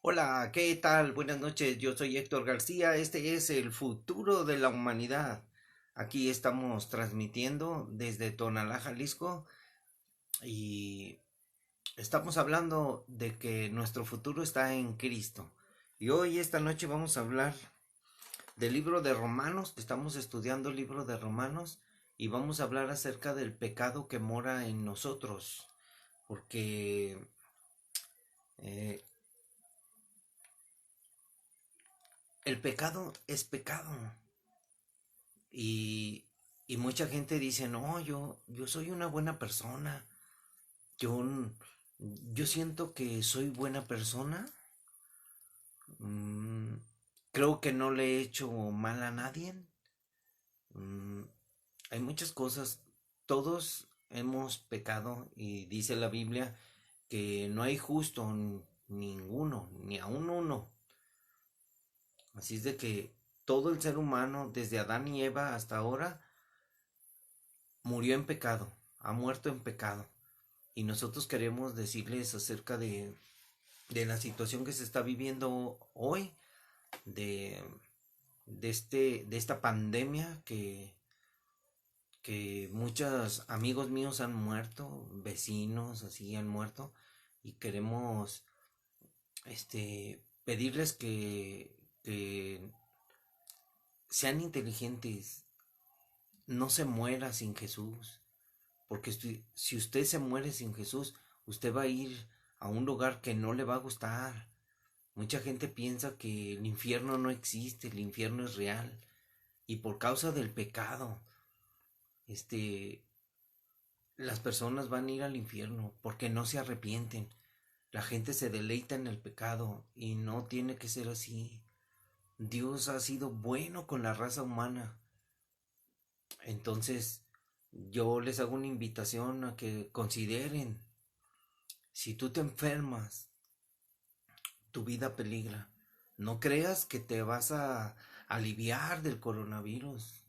Hola, ¿qué tal? Buenas noches, yo soy Héctor García, este es el futuro de la humanidad. Aquí estamos transmitiendo desde Tonalá, Jalisco, y estamos hablando de que nuestro futuro está en Cristo. Y hoy, esta noche, vamos a hablar del libro de Romanos, estamos estudiando el libro de Romanos, y vamos a hablar acerca del pecado que mora en nosotros, porque eh, el pecado es pecado. Y, y mucha gente dice, no, yo soy una buena persona. Yo, yo siento que soy buena persona. mm, Creo que no le he hecho mal a nadie. mm, Hay muchas cosas. Todos hemos pecado y dice la Biblia que no hay justo ninguno, ni aun uno. Así es de que todo el ser humano, desde Adán y Eva hasta ahora, murió en pecado, ha muerto en pecado. Y nosotros queremos decirles acerca de la situación que se está viviendo hoy, de, de esta pandemia que muchos amigos míos han muerto, vecinos así han muerto, y queremos pedirles que sean inteligentes, no se muera sin Jesús. Porque si usted se muere sin Jesús, usted va a ir a un lugar que no le va a gustar. Mucha gente piensa que el infierno no existe, el infierno es real. Y por causa del pecado, este, las personas van a ir al infierno porque no se arrepienten. La gente se deleita en el pecado y no tiene que ser así. Dios ha sido bueno con la raza humana. Entonces, yo les hago una invitación a que consideren, si tú te enfermas, tu vida peligra. No creas que te vas a aliviar del coronavirus.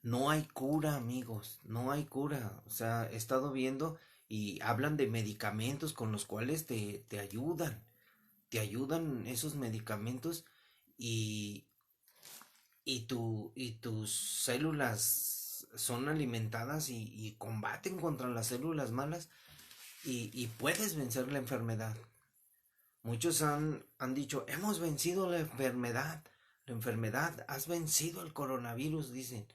No hay cura, amigos, no hay cura. O sea, he estado viendo y hablan de medicamentos con los cuales te ayudan. Te ayudan esos medicamentos y, y tus células son alimentadas y combaten contra las células malas y puedes vencer la enfermedad. Muchos han dicho, hemos vencido la enfermedad. La enfermedad, has vencido el coronavirus, dicen.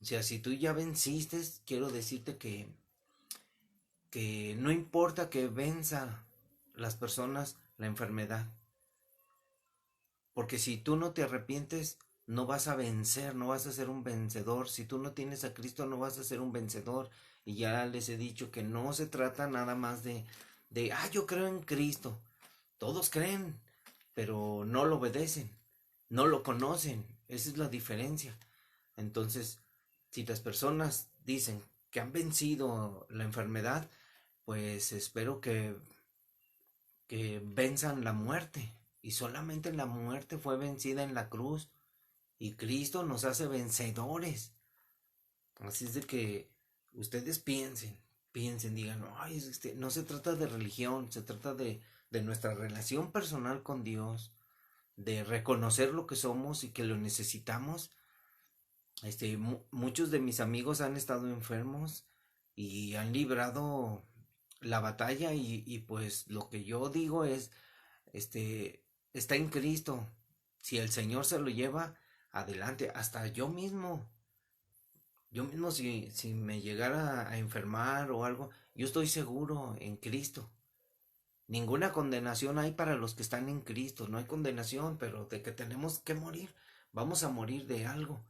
O sea, si tú ya venciste, quiero decirte que no importa que venza las personas la enfermedad. Porque si tú no te arrepientes, no vas a vencer, no vas a ser un vencedor. Si tú no tienes a Cristo, no vas a ser un vencedor. Y ya les he dicho que no se trata nada más yo creo en Cristo. Todos creen, pero no lo obedecen, no lo conocen. Esa es la diferencia. Entonces, si las personas dicen que han vencido la enfermedad, pues espero que venzan la muerte. Y solamente la muerte fue vencida en la cruz. Y Cristo nos hace vencedores. Así es de que ustedes piensen, digan, ay, no se trata de religión, se trata de nuestra relación personal con Dios, de reconocer lo que somos y que lo necesitamos. Muchos de mis amigos han estado enfermos y han librado la batalla y pues lo que yo digo es, está en Cristo. Si el Señor se lo lleva, adelante. Hasta yo mismo si me llegara a enfermar o algo, yo estoy seguro en Cristo. Ninguna condenación hay para los que están en Cristo. No hay condenación, pero de que tenemos que morir, vamos a morir de algo.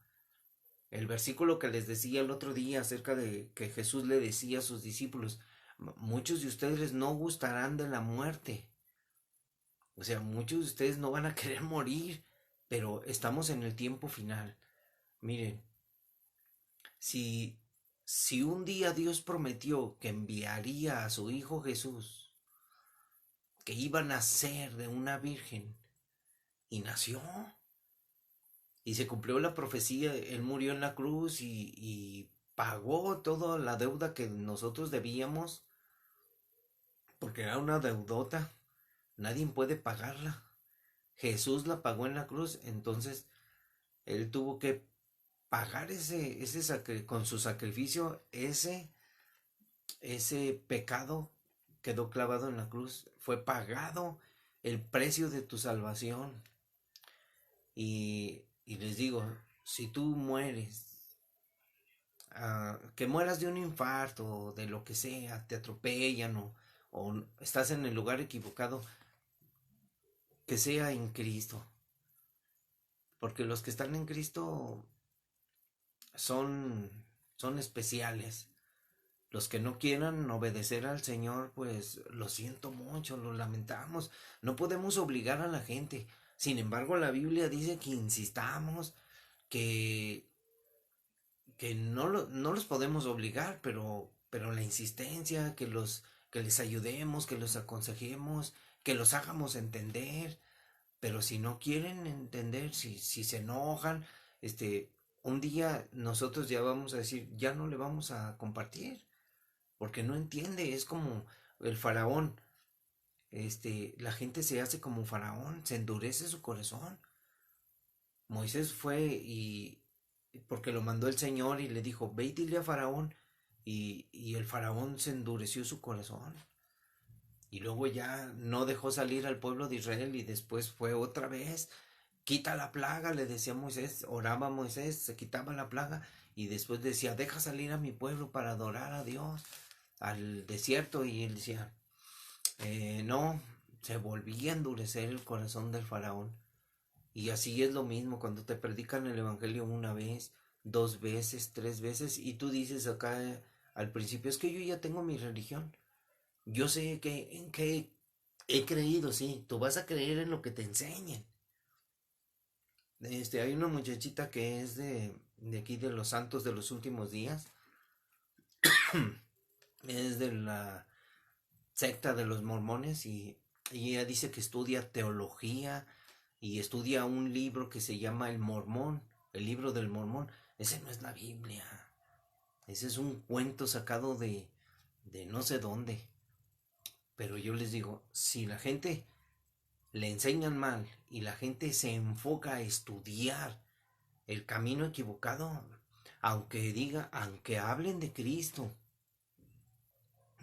El versículo que les decía el otro día acerca de que Jesús le decía a sus discípulos, muchos de ustedes no gustarán de la muerte. O sea, muchos de ustedes no van a querer morir, pero estamos en el tiempo final. Miren, si, si un día Dios prometió que enviaría a su Hijo Jesús, que iba a nacer de una virgen, y nació, y se cumplió la profecía, Él murió en la cruz y pagó toda la deuda que nosotros debíamos, porque era una deudota. nadie puede pagarla. Jesús la pagó en la cruz, entonces él tuvo que pagar con su sacrificio, ese pecado quedó clavado en la cruz, fue pagado el precio de tu salvación. Y les digo, si tú mueres, que mueras de un infarto o de lo que sea, te atropellan o estás en el lugar equivocado, que sea en Cristo. Porque los que están en Cristo son, son especiales. Los que no quieran obedecer al Señor, pues lo siento mucho, lo lamentamos. No podemos obligar a la gente. Sin embargo, la Biblia dice que insistamos, que, que no los podemos obligar, pero la insistencia, que les ayudemos, que los aconsejemos, que los hagamos entender. Pero si no quieren entender, si se enojan, un día nosotros ya vamos a decir, ya no le vamos a compartir, porque no entiende, es como el faraón, la gente se hace como faraón, se endurece su corazón. Moisés fue porque lo mandó el Señor y le dijo, ve y dile a faraón, y el faraón se endureció su corazón. Y luego ya no dejó salir al pueblo de Israel y después fue otra vez, quita la plaga, le decía Moisés, oraba Moisés, se quitaba la plaga y después decía, deja salir a mi pueblo para adorar a Dios al desierto y él decía, no, se volvía a endurecer el corazón del faraón. Y así es lo mismo cuando te predican el evangelio una vez, dos veces, tres veces y tú dices acá al principio, es que yo ya tengo mi religión, yo sé que en qué he creído, sí, tú vas a creer en lo que te enseñen. Hay una muchachita que es de aquí de los santos de los últimos días, es de la secta de los mormones y ella dice que estudia teología y estudia un libro que se llama El Mormón, el libro del Mormón. Ese no es la Biblia, ese es un cuento sacado de no sé dónde. Pero yo les digo, si la gente le enseñan mal y la gente se enfoca a estudiar el camino equivocado, aunque hablen de Cristo,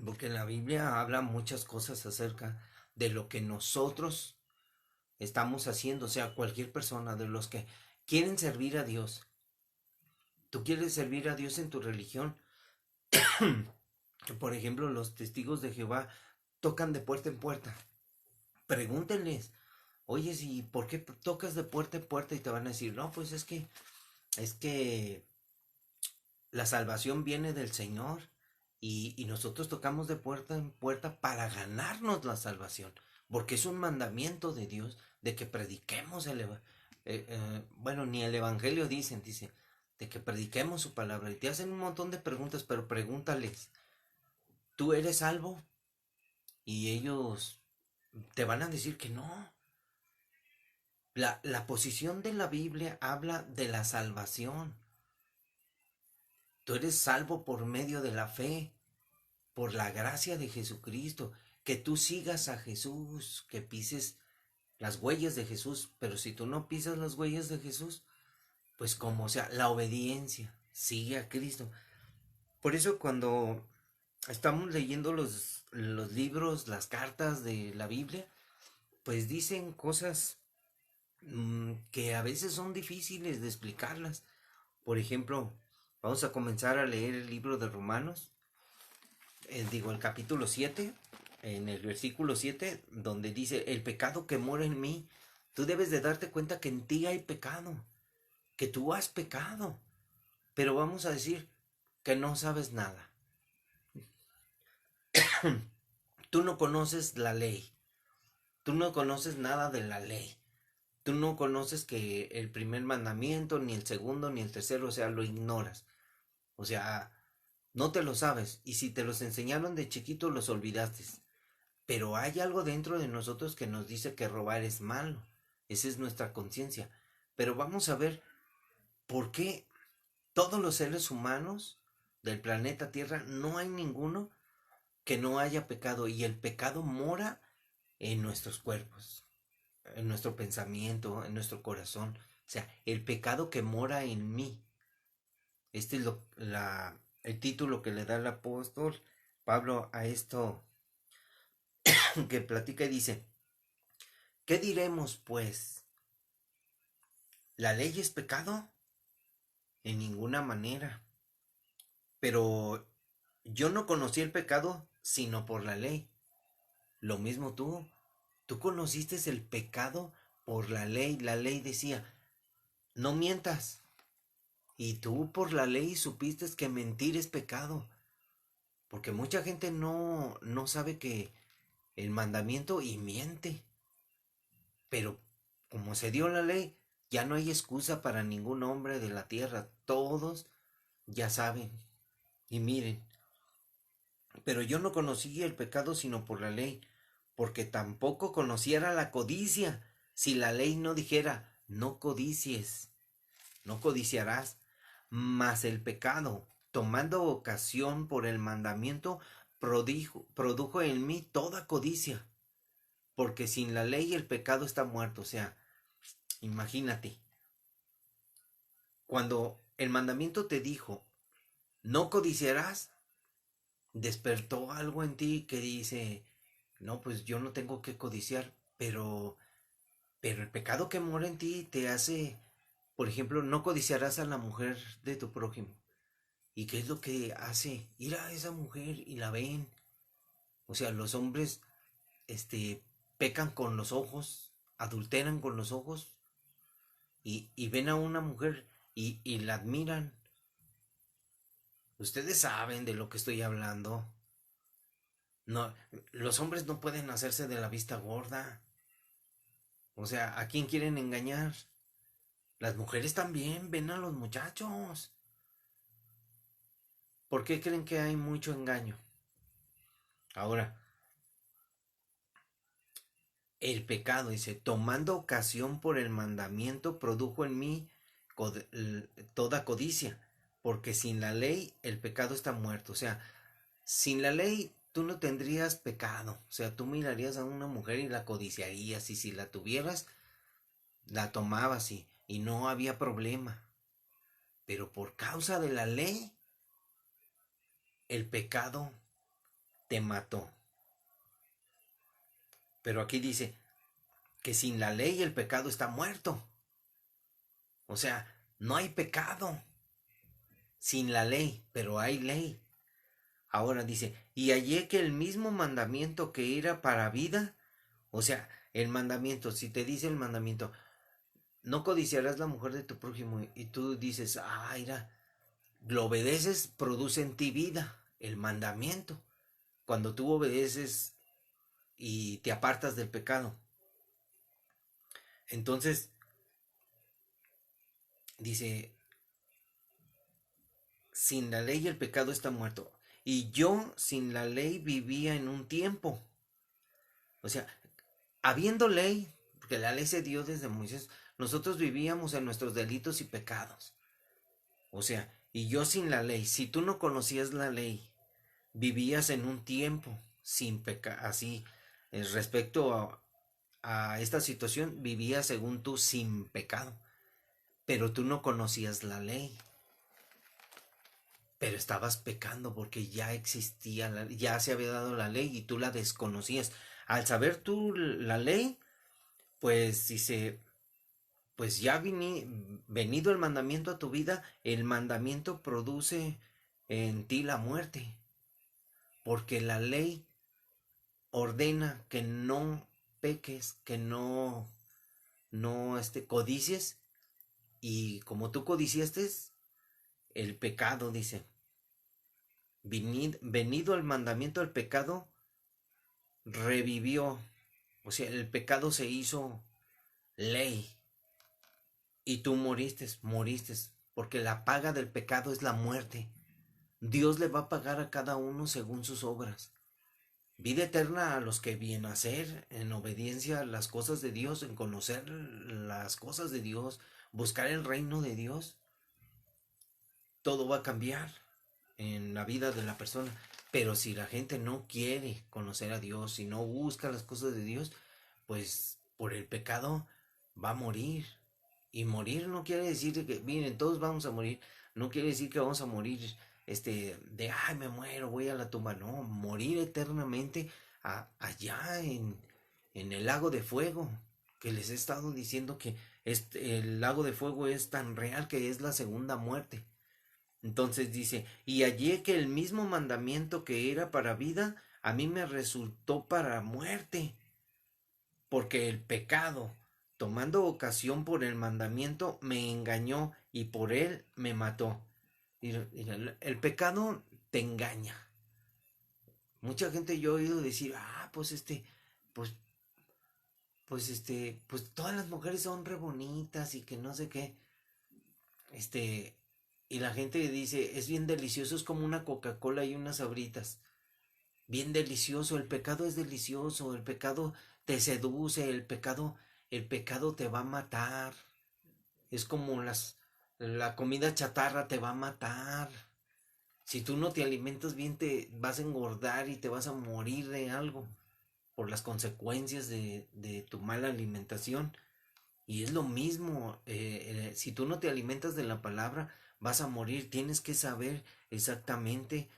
porque la Biblia habla muchas cosas acerca de lo que nosotros estamos haciendo, o sea, cualquier persona de los que quieren servir a Dios. Tú quieres servir a Dios en tu religión. Por ejemplo, los testigos de Jehová tocan de puerta en puerta. Pregúntenles, oye, si ¿por qué tocas de puerta en puerta? Y te van a decir, no, pues es que la salvación viene del Señor y nosotros tocamos de puerta en puerta para ganarnos la salvación, porque es un mandamiento de Dios de que prediquemos bueno, ni el Evangelio dice, de que prediquemos su palabra. Y te hacen un montón de preguntas, pero pregúntales, ¿tú eres salvo? Y ellos te van a decir que no. La posición de la Biblia habla de la salvación. Tú eres salvo por medio de la fe, por la gracia de Jesucristo, que tú sigas a Jesús, que pises las huellas de Jesús, pero si tú no pisas las huellas de Jesús, pues como sea, la obediencia, sigue a Cristo. Por eso cuando estamos leyendo los libros, las cartas de la Biblia, pues dicen cosas que a veces son difíciles de explicarlas. Por ejemplo, vamos a comenzar a leer el libro de Romanos, el capítulo 7 en el versículo 7 donde dice, el pecado que mora en mí, tú debes de darte cuenta que en ti hay pecado, que tú has pecado, pero vamos a decir que no sabes nada. Tú no conoces la ley, tú no conoces nada de la ley, tú no conoces que el primer mandamiento, ni el segundo, ni el tercero, o sea, lo ignoras, o sea, no te lo sabes, y si te los enseñaron de chiquito, los olvidaste. Pero hay algo dentro de nosotros que nos dice que robar es malo. Esa es nuestra conciencia. Pero vamos a ver por qué todos los seres humanos del planeta Tierra no hay ninguno que no haya pecado. Y el pecado mora en nuestros cuerpos, en nuestro pensamiento, en nuestro corazón. O sea, el pecado que mora en mí. Este es el título que le da el apóstol Pablo a esto que platica y dice, ¿qué diremos pues? ¿La ley es pecado? En ninguna manera. Pero yo no conocí el pecado sino por la ley. Lo mismo tú. Tú conociste el pecado por la ley. La ley decía, no mientas. Y tú por la ley supiste que mentir es pecado. Porque mucha gente no sabe que el mandamiento y miente. Pero como se dio la ley, ya no hay excusa para ningún hombre de la tierra. Todos ya saben. Y miren, pero yo no conocí el pecado sino por la ley, porque tampoco conociera la codicia, si la ley no dijera, no codicies, no codiciarás, mas el pecado, tomando ocasión por el mandamiento, produjo en mí toda codicia, porque sin la ley el pecado está muerto. O sea, imagínate, cuando el mandamiento te dijo, no codiciarás, despertó algo en ti que dice, no, pues yo no tengo que codiciar, pero el pecado que mora en ti te hace, por ejemplo, no codiciarás a la mujer de tu prójimo. ¿Y qué es lo que hace? Ir a esa mujer y la ven. O sea, los hombres, este, pecan con los ojos, adulteran con los ojos y ven a una mujer y la admiran. Ustedes saben de lo que estoy hablando. No, los hombres no pueden hacerse de la vista gorda. O sea, ¿a quién quieren engañar? Las mujeres también ven a los muchachos. ¿Por qué creen que hay mucho engaño? Ahora, el pecado, dice, tomando ocasión por el mandamiento, produjo en mí toda codicia, porque sin la ley el pecado está muerto. O sea, sin la ley tú no tendrías pecado. O sea, tú mirarías a una mujer y la codiciarías, y si la tuvieras, la tomabas y no había problema. Pero por causa de la ley, el pecado te mató. Pero aquí dice que sin la ley el pecado está muerto. O sea, no hay pecado sin la ley, pero hay ley. Ahora dice, y hallé que el mismo mandamiento que era para vida, o sea, el mandamiento, si te dice el mandamiento, no codiciarás la mujer de tu prójimo, y tú dices, ah, mira, lo obedeces, produce en ti vida, el mandamiento. Cuando tú obedeces y te apartas del pecado. Entonces, dice, sin la ley el pecado está muerto. Y yo sin la ley vivía en un tiempo. O sea, habiendo ley, porque la ley se dio desde Moisés, nosotros vivíamos en nuestros delitos y pecados. O sea, y yo sin la ley, si tú no conocías la ley, vivías en un tiempo sin pecado, así, respecto a esta situación, vivías según tú sin pecado, pero tú no conocías la ley. Pero estabas pecando porque ya existía, ya se había dado la ley y tú la desconocías. Al saber tú la ley, pues dice, pues ya venido el mandamiento a tu vida, el mandamiento produce en ti la muerte, porque la ley ordena que no peques, que no codicies, y como tú codiciaste, el pecado, dice, venido el mandamiento, el pecado revivió. O sea, el pecado se hizo ley. Y tú moriste, porque la paga del pecado es la muerte. Dios le va a pagar a cada uno según sus obras. Vida eterna a los que vienen a hacer en obediencia a las cosas de Dios, en conocer las cosas de Dios, buscar el reino de Dios. Todo va a cambiar. en la vida de la persona. Pero si la gente no quiere conocer a Dios, si no busca las cosas de Dios, pues por el pecado va a morir. Y morir no quiere decir que, miren, todos vamos a morir. No quiere decir que vamos a morir, de, ay, me muero, voy a la tumba. No, morir eternamente allá en el lago de fuego. Que les he estado diciendo que el lago de fuego es tan real que es la segunda muerte. Entonces dice, y hallé que el mismo mandamiento que era para vida, a mí me resultó para muerte, porque el pecado, tomando ocasión por el mandamiento, me engañó y por él me mató. Y el pecado te engaña. Mucha gente yo he oído decir, pues pues, pues todas las mujeres son re bonitas y que no sé qué. Este, y la gente dice, es bien delicioso, es como una Coca-Cola y unas Sabritas. Bien delicioso, el pecado es delicioso, el pecado te seduce, el pecado te va a matar. Es como la comida chatarra te va a matar. Si tú no te alimentas bien, te vas a engordar y te vas a morir de algo por las consecuencias de tu mala alimentación. Y es lo mismo, si tú no te alimentas de la palabra, vas a morir. Tienes que saber exactamente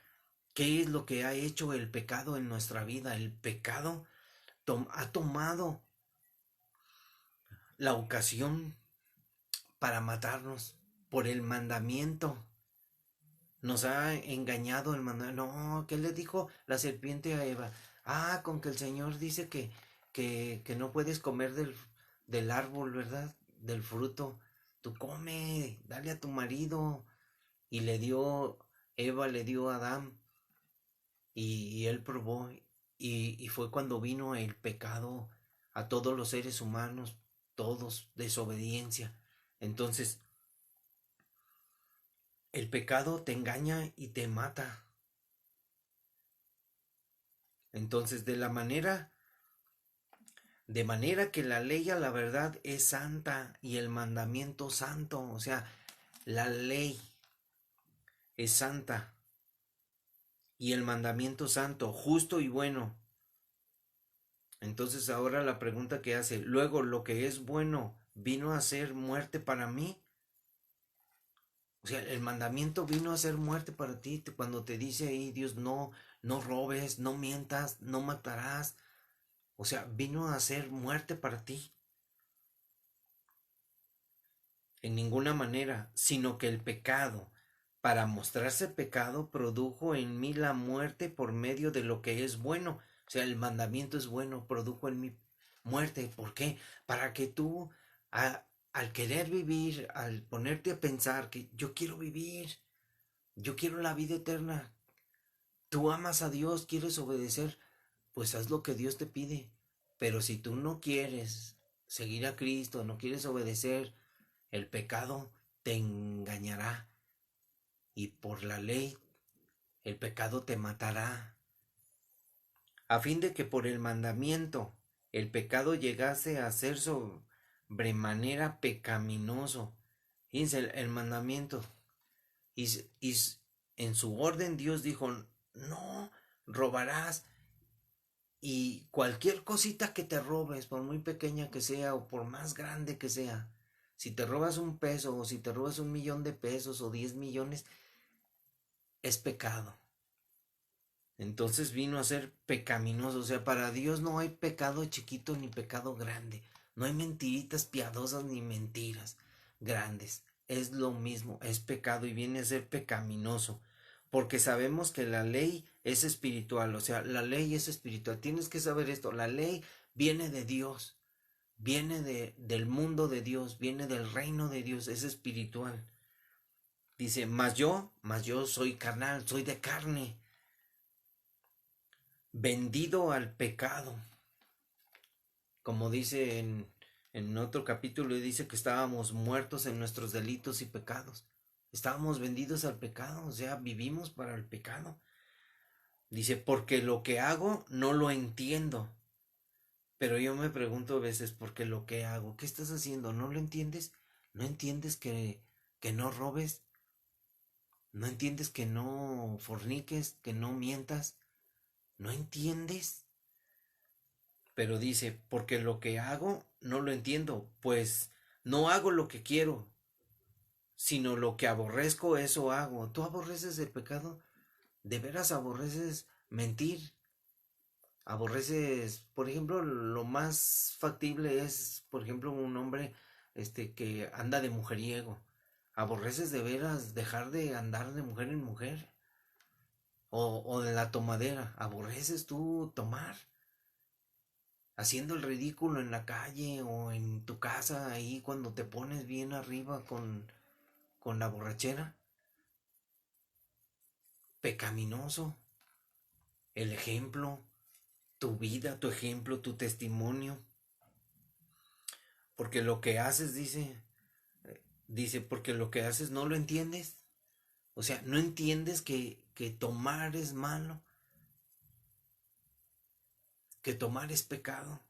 qué es lo que ha hecho el pecado en nuestra vida. El pecado ha tomado la ocasión para matarnos por el mandamiento. Nos ha engañado el mandamiento. No, ¿qué le dijo la serpiente a Eva? Con que el Señor dice que no puedes comer del árbol, ¿verdad? Del fruto. Tú come, dale a tu marido. Y Eva le dio a Adán y él probó. Y fue cuando vino el pecado a todos los seres humanos, todos, desobediencia. Entonces, el pecado te engaña y te mata. Entonces, de manera que la ley a la verdad es santa y el mandamiento santo, o sea, la ley es santa y el mandamiento santo, justo y bueno. Entonces ahora la pregunta que hace, luego lo que es bueno vino a ser muerte para mí. O sea, el mandamiento vino a ser muerte para ti cuando te dice ahí Dios, no, no robes, no mientas, no matarás. O sea, vino a ser muerte para ti. En ninguna manera, sino que el pecado, para mostrarse pecado, produjo en mí la muerte por medio de lo que es bueno. O sea, el mandamiento es bueno, produjo en mí muerte. ¿Por qué? Para que tú, al querer vivir, al ponerte a pensar que yo quiero vivir, yo quiero la vida eterna, tú amas a Dios, quieres obedecer, pues haz lo que Dios te pide. Pero si tú no quieres seguir a Cristo, no quieres obedecer, el pecado te engañará y por la ley el pecado te matará, a fin de que por el mandamiento el pecado llegase a ser sobremanera pecaminoso. Fíjense, el mandamiento. Y en su orden Dios dijo, no robarás. Y cualquier cosita que te robes, por muy pequeña que sea o por más grande que sea, si te robas un peso o si te robas 1 millón de pesos o 10 millones, es pecado. Entonces vino a ser pecaminoso. O sea, para Dios no hay pecado chiquito ni pecado grande. No hay mentiritas piadosas ni mentiras grandes. Es lo mismo, es pecado y viene a ser pecaminoso. Porque sabemos que la ley es espiritual. O sea, la ley es espiritual. Tienes que saber esto. La ley viene de Dios. Viene del mundo de Dios. Viene del reino de Dios. Es espiritual. Dice, mas yo soy carnal, soy de carne, vendido al pecado. Como dice en otro capítulo, dice que estábamos muertos en nuestros delitos y pecados. Estábamos vendidos al pecado, o sea, vivimos para el pecado. Dice, porque lo que hago no lo entiendo. Pero yo me pregunto a veces, ¿por qué lo que hago? ¿Qué estás haciendo? ¿No lo entiendes? ¿No entiendes que no robes? no entiendes que no forniques, que no mientas, no entiendes. Pero dice, porque lo que hago no lo entiendo, pues no hago lo que quiero, sino lo que aborrezco, eso hago. ¿Tú aborreces el pecado? ¿De veras aborreces mentir? ¿Aborreces, por ejemplo, lo más factible es, por ejemplo, un hombre que anda de mujeriego? ¿Aborreces de veras dejar de andar de mujer en mujer? O de la tomadera, ¿aborreces tú tomar? Haciendo el ridículo en la calle o en tu casa ahí cuando te pones bien arriba con la borrachera. Pecaminoso. El ejemplo, tu vida, tu ejemplo, tu testimonio. Porque lo que haces, dice, porque lo que haces no lo entiendes. O sea, no entiendes que tomar es malo, que tomar es pecado.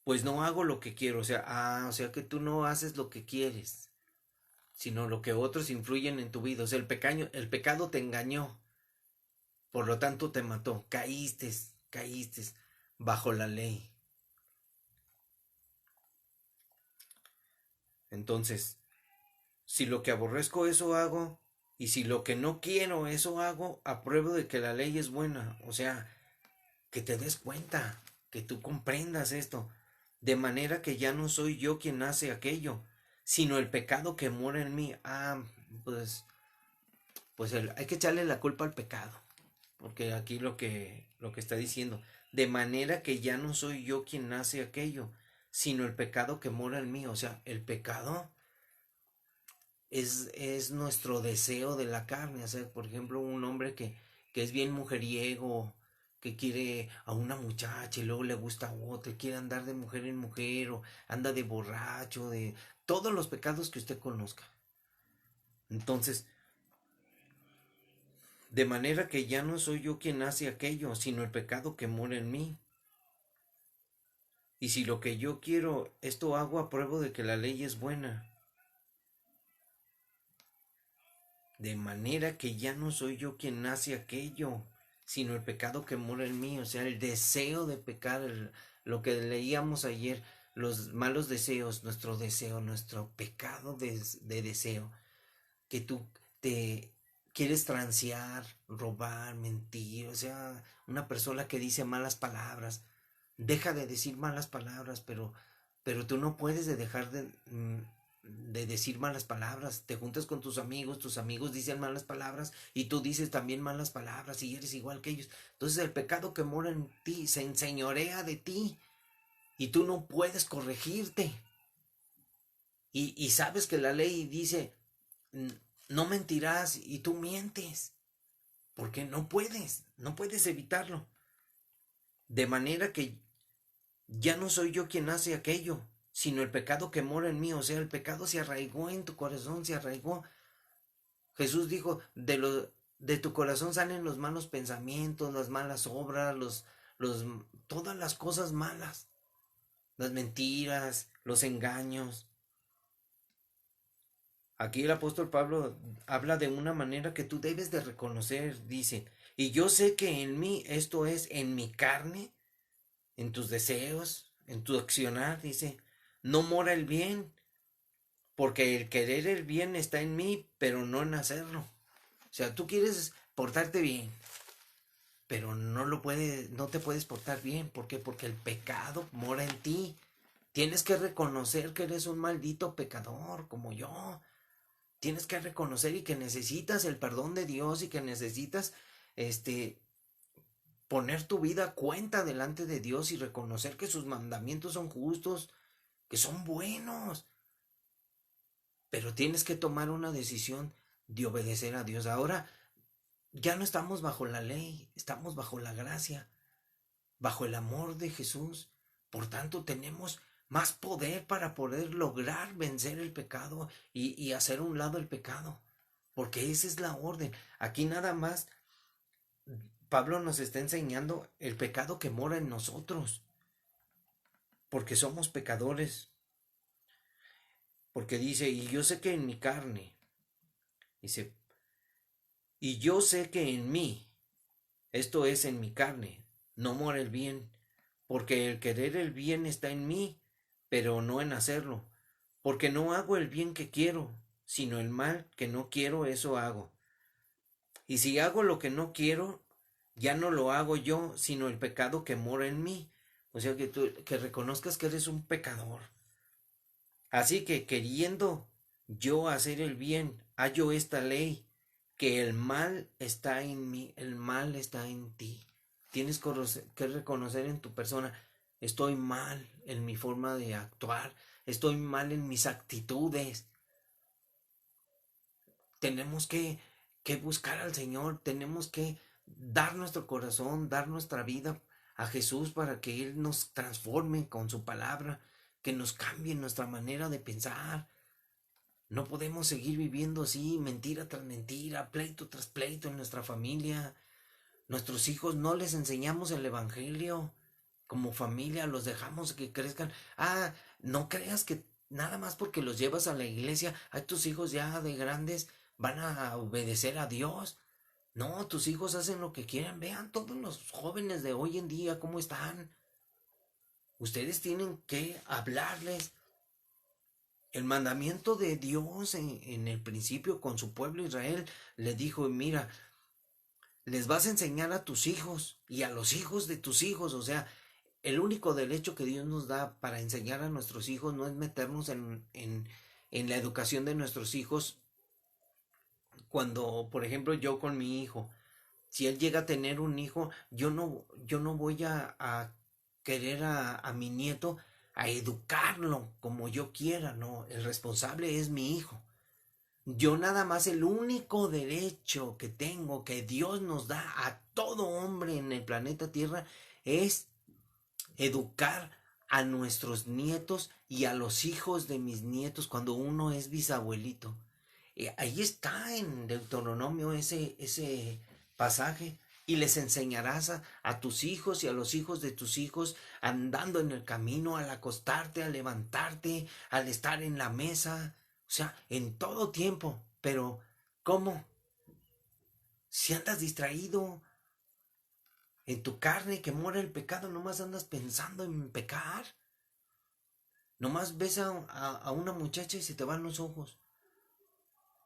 Pues no hago lo que quiero, o sea que tú no haces lo que quieres, sino lo que otros influyen en tu vida. O sea, el pecado te engañó, por lo tanto te mató. Caíste bajo la ley. Entonces, si lo que aborrezco eso hago, y si lo que no quiero eso hago, apruebo de que la ley es buena. O sea, que te des cuenta, que tú comprendas esto, de manera que ya no soy yo quien hace aquello, sino el pecado que mora en mí. Pues, hay que echarle la culpa al pecado, porque aquí lo que está diciendo, de manera que ya no soy yo quien hace aquello, sino el pecado que mora en mí. O sea, el pecado es nuestro deseo de la carne. O sea, por ejemplo, un hombre que es bien mujeriego, que quiere a una muchacha y luego le gusta a otra, y quiere andar de mujer en mujer, o anda de borracho, de todos los pecados que usted conozca. Entonces, de manera que ya no soy yo quien hace aquello, sino el pecado que mora en mí. Y si lo que yo quiero, esto hago, apruebo de que la ley es buena. De manera que ya no soy yo quien hace aquello, sino el pecado que mora en mí. O sea, el deseo de pecar, lo que leíamos ayer, los malos deseos, nuestro deseo, nuestro pecado de deseo, que tú te quieres transear, robar, mentir. O sea, una persona que dice malas palabras, deja de decir malas palabras, pero tú no puedes dejar de decir malas palabras. Te juntas con tus amigos dicen malas palabras y tú dices también malas palabras y eres igual que ellos. Entonces el pecado que mora en ti se enseñorea de ti y tú no puedes corregirte. Y sabes que la ley dice, no mentirás y tú mientes, porque no puedes evitarlo. De manera que ya no soy yo quien hace aquello, sino el pecado que mora en mí. O sea, el pecado se arraigó en tu corazón, se arraigó. Jesús dijo, de tu corazón salen los malos pensamientos, las malas obras, todas las cosas malas, las mentiras, los engaños. Aquí el apóstol Pablo habla de una manera que tú debes de reconocer, dice, y yo sé que en mí, esto es, en mi carne, en tus deseos, en tu accionar, dice, no mora el bien, porque el querer el bien está en mí, pero no en hacerlo. O sea, tú quieres portarte bien, pero no te puedes portar bien. ¿Por qué? Porque el pecado mora en ti. Tienes que reconocer que eres un maldito pecador, como yo. Tienes que reconocer y que necesitas el perdón de Dios y que necesitas, este, poner tu vida a cuenta delante de Dios y reconocer que sus mandamientos son justos, que son buenos. Pero tienes que tomar una decisión de obedecer a Dios. Ahora ya no estamos bajo la ley, estamos bajo la gracia, bajo el amor de Jesús. Por tanto, tenemos más poder para poder lograr vencer el pecado y hacer a un lado el pecado. Porque esa es la orden. Aquí nada más Pablo nos está enseñando el pecado que mora en nosotros. Porque somos pecadores. Porque dice, y yo sé que en mi carne, dice, Y yo sé que en mí, esto es en mi carne, no mora el bien, porque el querer el bien está en mí, pero no en hacerlo, porque no hago el bien que quiero, sino el mal que no quiero, eso hago. Y si hago lo que no quiero, ya no lo hago yo, sino el pecado que mora en mí. O sea, que tú que reconozcas que eres un pecador. Así que queriendo yo hacer el bien, hallo esta ley, que el mal está en mí, el mal está en ti. Tienes que reconocer en tu persona, estoy mal en mi forma de actuar, estoy mal en mis actitudes. Tenemos que buscar al Señor, tenemos que dar nuestro corazón, dar nuestra vida a Jesús para que Él nos transforme con su palabra, que nos cambie nuestra manera de pensar. No podemos seguir viviendo así, mentira tras mentira, pleito tras pleito en nuestra familia. Nuestros hijos no les enseñamos el Evangelio. Como familia los dejamos que crezcan. Ah, no creas que nada más porque los llevas a la iglesia, a tus hijos ya de grandes van a obedecer a Dios. No, tus hijos hacen lo que quieran. Vean todos los jóvenes de hoy en día cómo están. Ustedes tienen que hablarles. El mandamiento de Dios en el principio con su pueblo Israel le dijo, mira, les vas a enseñar a tus hijos y a los hijos de tus hijos. O sea, el único derecho que Dios nos da para enseñar a nuestros hijos no es meternos en la educación de nuestros hijos. Cuando, por ejemplo, yo con mi hijo, si él llega a tener un hijo, yo no voy a querer a mi nieto a educarlo como yo quiera, no, el responsable es mi hijo. Yo nada más el único derecho que tengo, que Dios nos da a todo hombre en el planeta Tierra, es educar a nuestros nietos y a los hijos de mis nietos cuando uno es bisabuelito. Ahí está en Deuteronomio ese pasaje. Y les enseñarás a tus hijos y a los hijos de tus hijos andando en el camino, al acostarte, al levantarte, al estar en la mesa, o sea, en todo tiempo. Pero, ¿cómo? Si andas distraído en tu carne que mora el pecado, nomás andas pensando en pecar. Nomás ves a una muchacha y se te van los ojos.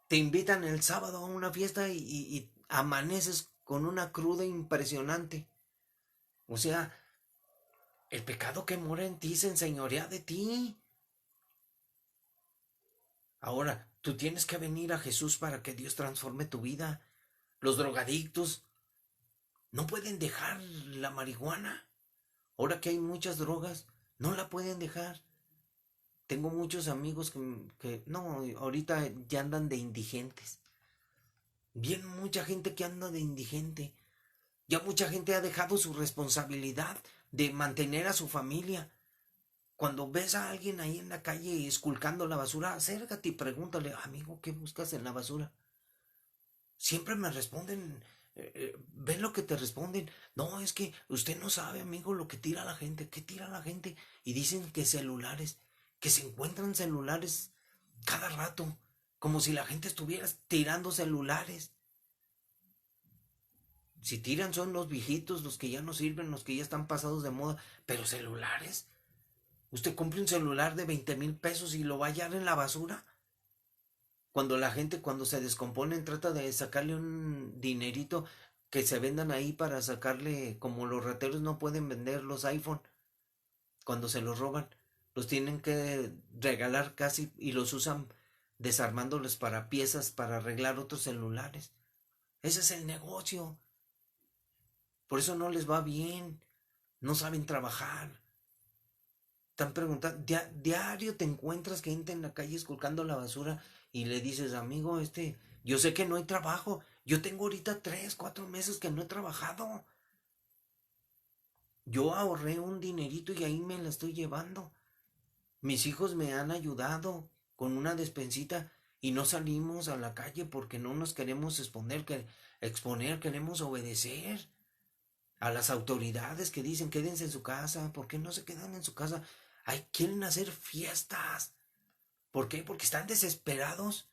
Te invitan el sábado a una fiesta y amaneces con una cruda impresionante. O sea, el pecado que mora en ti se enseñorea de ti. Ahora, tú tienes que venir a Jesús para que Dios transforme tu vida. Los drogadictos no pueden dejar la marihuana. Ahora que hay muchas drogas, no la pueden dejar. Tengo muchos amigos que no, ahorita ya andan de indigentes. Bien, mucha gente que anda de indigente. Ya mucha gente ha dejado su responsabilidad de mantener a su familia. Cuando ves a alguien ahí en la calle esculcando la basura, acércate y pregúntale, amigo, ¿qué buscas en la basura? Siempre me responden, ven lo que te responden. No, es que usted no sabe, amigo, lo que tira la gente. ¿Qué tira la gente? Y dicen que celulares, que se encuentran celulares cada rato, como si la gente estuviera tirando celulares. Si tiran son los viejitos, los que ya no sirven, los que ya están pasados de moda, pero celulares. Usted compra un celular de 20,000 pesos y lo va a hallar en la basura. Cuando la gente, cuando se descomponen, trata de sacarle un dinerito que se vendan ahí para sacarle, como los rateros no pueden vender los iPhone, cuando se los roban, los tienen que regalar casi y los usan desarmándolos para piezas para arreglar otros celulares. Ese es el negocio. Por eso no les va bien. No saben trabajar. Están preguntando, diario te encuentras gente en la calle esculcando la basura y le dices, amigo, yo sé que no hay trabajo. Yo tengo ahorita 3, 4 meses que no he trabajado. Yo ahorré un dinerito y ahí me la estoy llevando. Mis hijos me han ayudado con una despensita y no salimos a la calle porque no nos queremos exponer, queremos obedecer a las autoridades que dicen quédense en su casa. ¿Por qué no se quedan en su casa? Quieren hacer fiestas. ¿Por qué? Porque están desesperados.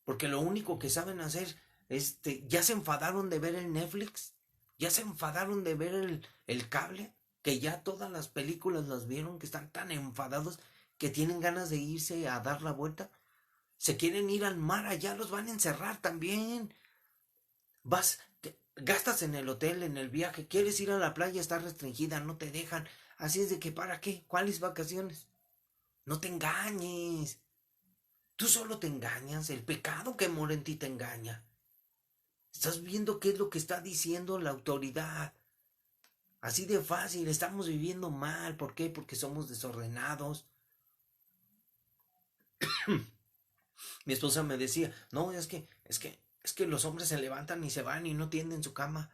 Porque lo único que saben hacer ¿Ya se enfadaron de ver el Netflix? ¿Ya se enfadaron de ver el cable? Que ya todas las películas las vieron, que están tan enfadados que tienen ganas de irse a dar la vuelta. Se quieren ir al mar, allá los van a encerrar también. Gastas en el hotel, en el viaje, quieres ir a la playa, está restringida, no te dejan. Así es de que, ¿para qué? ¿Cuáles vacaciones? No te engañes. Tú solo te engañas, el pecado que mora en ti te engaña. Estás viendo qué es lo que está diciendo la autoridad. Así de fácil, estamos viviendo mal. ¿Por qué? Porque somos desordenados. Mi esposa me decía, no, es que los hombres se levantan y se van y no tienden su cama.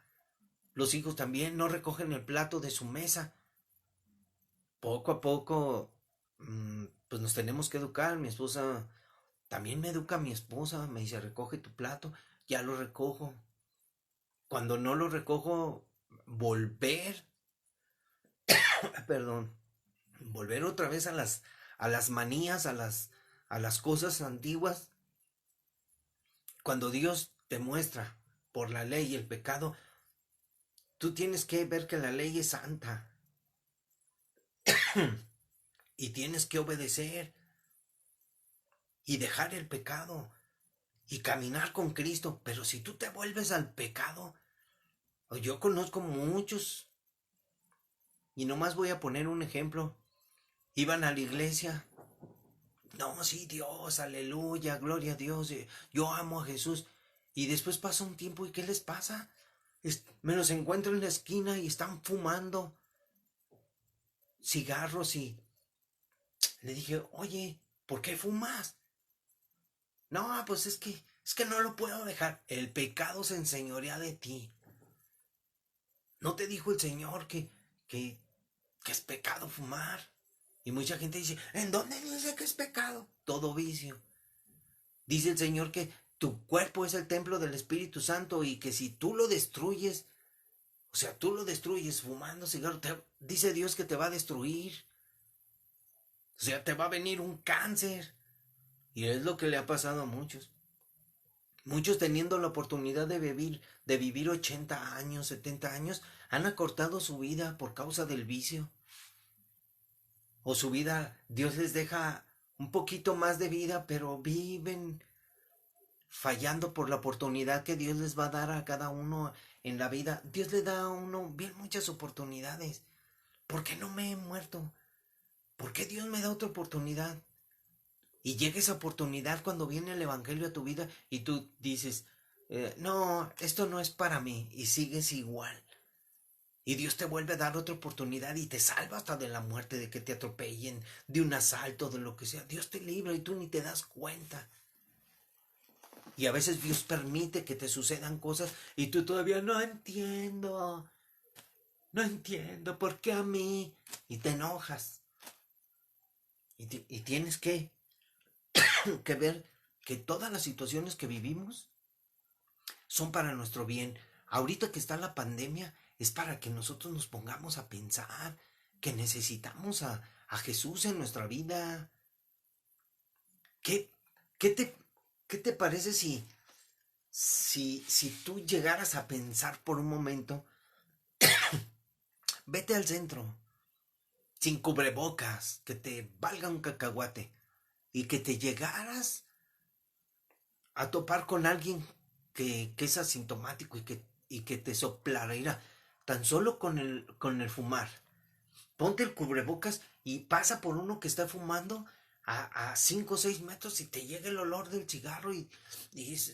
Los hijos también no recogen el plato de su mesa. Poco a poco, pues nos tenemos que educar. Mi esposa, también me educa mi esposa, me dice, recoge tu plato, ya lo recojo. Cuando no lo recojo, volver, perdón, volver otra vez a las manías, a las cosas antiguas. Cuando Dios te muestra por la ley el pecado, tú tienes que ver que la ley es santa y tienes que obedecer y dejar el pecado y caminar con Cristo. Pero si tú te vuelves al pecado, yo conozco muchos, y nomás voy a poner un ejemplo. Iban a la iglesia. No, sí, Dios, aleluya, gloria a Dios, yo amo a Jesús. Y después pasa un tiempo y ¿qué les pasa? Me los encuentro en la esquina y están fumando cigarros y le dije, oye, ¿por qué fumas? No, pues es que no lo puedo dejar. El pecado se enseñorea de ti. ¿No te dijo el Señor que, que es pecado fumar? Y mucha gente dice, ¿en dónde dice que es pecado? Todo vicio. Dice el Señor que tu cuerpo es el templo del Espíritu Santo y que si tú lo destruyes, o sea, tú lo destruyes fumando cigarro, dice Dios que te va a destruir. O sea, te va a venir un cáncer. Y es lo que le ha pasado a muchos. Muchos teniendo la oportunidad de vivir 80 años, 70 años, han acortado su vida por causa del vicio. O su vida, Dios les deja un poquito más de vida, pero viven fallando por la oportunidad que Dios les va a dar a cada uno en la vida. Dios le da a uno bien muchas oportunidades. ¿Por qué no me he muerto? ¿Por qué Dios me da otra oportunidad? Y llega esa oportunidad cuando viene el Evangelio a tu vida y tú dices, no, esto no es para mí, y sigues igual. Y Dios te vuelve a dar otra oportunidad y te salva hasta de la muerte, de que te atropellen, de un asalto, de lo que sea. Dios te libra y tú ni te das cuenta. Y a veces Dios permite que te sucedan cosas y tú todavía no entiendo, ¿por qué a mí? Y te enojas. Y tienes que ver que todas las situaciones que vivimos son para nuestro bien. Ahorita que está la pandemia es para que nosotros nos pongamos a pensar que necesitamos a Jesús en nuestra vida. ¿Qué, qué te, qué te parece si tú llegaras a pensar por un momento, vete al centro, sin cubrebocas, que te valga un cacahuate, y que te llegaras a topar con alguien que es asintomático y que te soplara, mira, tan solo con el fumar? Ponte el cubrebocas y pasa por uno que está fumando a 5 o 6 metros y te llega el olor del cigarro y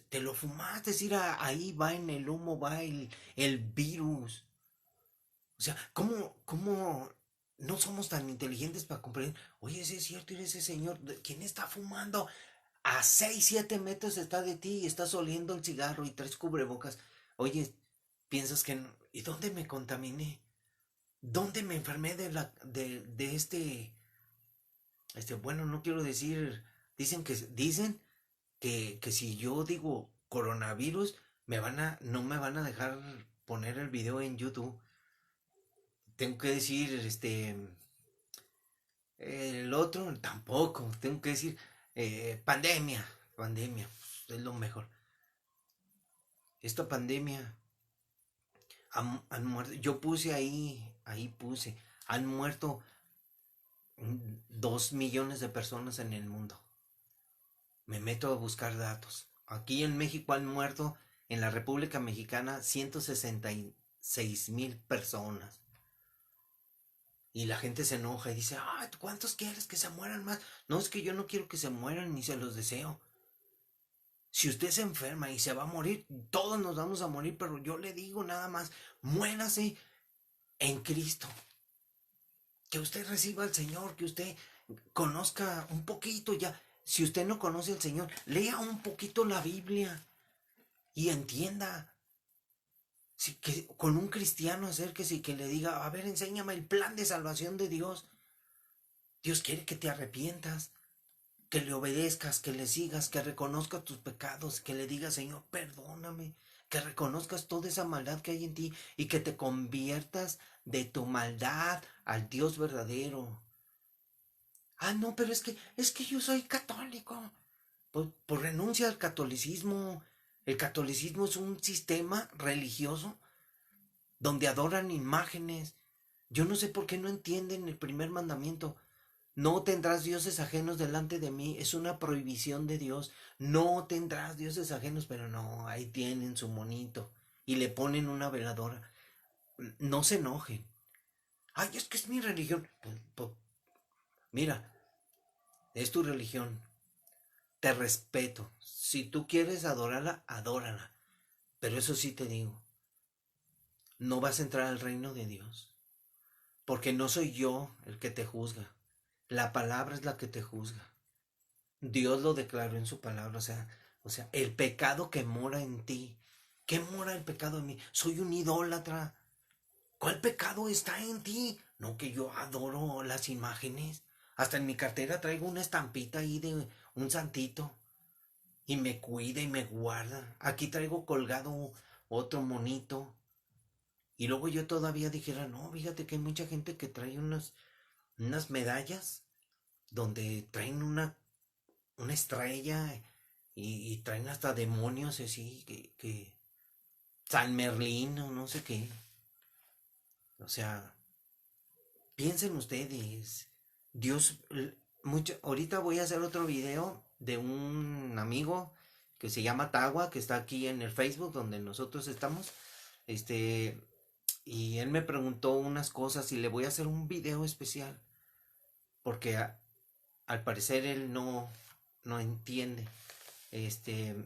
te lo fumaste. Es decir, ahí va en el humo, va el virus. O sea, ¿cómo no somos tan inteligentes para comprender? Oye, sí es cierto, ese señor, ¿quién está fumando? A 6 7 metros está de ti y estás oliendo el cigarro y traes cubrebocas. Oye, piensas que no. ¿Y dónde me contaminé? ¿Dónde me enfermé de bueno, no quiero decir, dicen que si yo digo coronavirus, no me van a dejar poner el video en YouTube. Tengo que decir, el otro tampoco, tengo que decir, pandemia, es lo mejor. esta pandemia han muerto, yo puse ahí puse, han muerto 2 millones de personas en el mundo. Me meto a buscar datos. Aquí en México han muerto, en la República Mexicana, 166,000 personas. Y la gente se enoja y dice, ah, ¿cuántos quieres que se mueran más? No, es que yo no quiero que se mueran ni se los deseo. Si usted se enferma y se va a morir, todos nos vamos a morir, pero yo le digo nada más, muérase en Cristo. Que usted reciba al Señor, que usted conozca un poquito ya. Si usted no conoce al Señor, lea un poquito la Biblia y entienda. Si que con un cristiano acérquese y que le diga, a ver, enséñame el plan de salvación de Dios. Dios quiere que te arrepientas, que le obedezcas, que le sigas, que reconozcas tus pecados, que le digas, Señor, perdóname, que reconozcas toda esa maldad que hay en ti y que te conviertas de tu maldad al Dios verdadero. Ah, no, pero es que yo soy católico. Pues renuncia al catolicismo. El catolicismo es un sistema religioso donde adoran imágenes. Yo no sé por qué no entienden el primer mandamiento. No tendrás dioses ajenos delante de mí. Es una prohibición de Dios. No tendrás dioses ajenos, pero no, ahí tienen su monito y le ponen una veladora. No se enojen. Ay, es que es mi religión. Mira, es tu religión. Te respeto. Si tú quieres adorarla, adórala. Pero eso sí te digo, no vas a entrar al reino de Dios. Porque no soy yo el que te juzga. La palabra es la que te juzga. Dios lo declaró en su palabra. O sea, el pecado que mora en ti. ¿Qué mora el pecado en mí? Soy un idólatra. ¿Cuál pecado está en ti? No, que yo adoro las imágenes. Hasta en mi cartera traigo una estampita ahí de un santito. Y me cuida y me guarda. Aquí traigo colgado otro monito. Y luego yo todavía dijera, no, fíjate que hay mucha gente que trae unas medallas donde traen una estrella y traen hasta demonios así, que San Merlín o no sé qué. O sea, piensen ustedes, Dios, ahorita voy a hacer otro video de un amigo que se llama Tagua, que está aquí en el Facebook donde nosotros estamos, este, y él me preguntó unas cosas y le voy a hacer un video especial, porque al parecer él no entiende, este,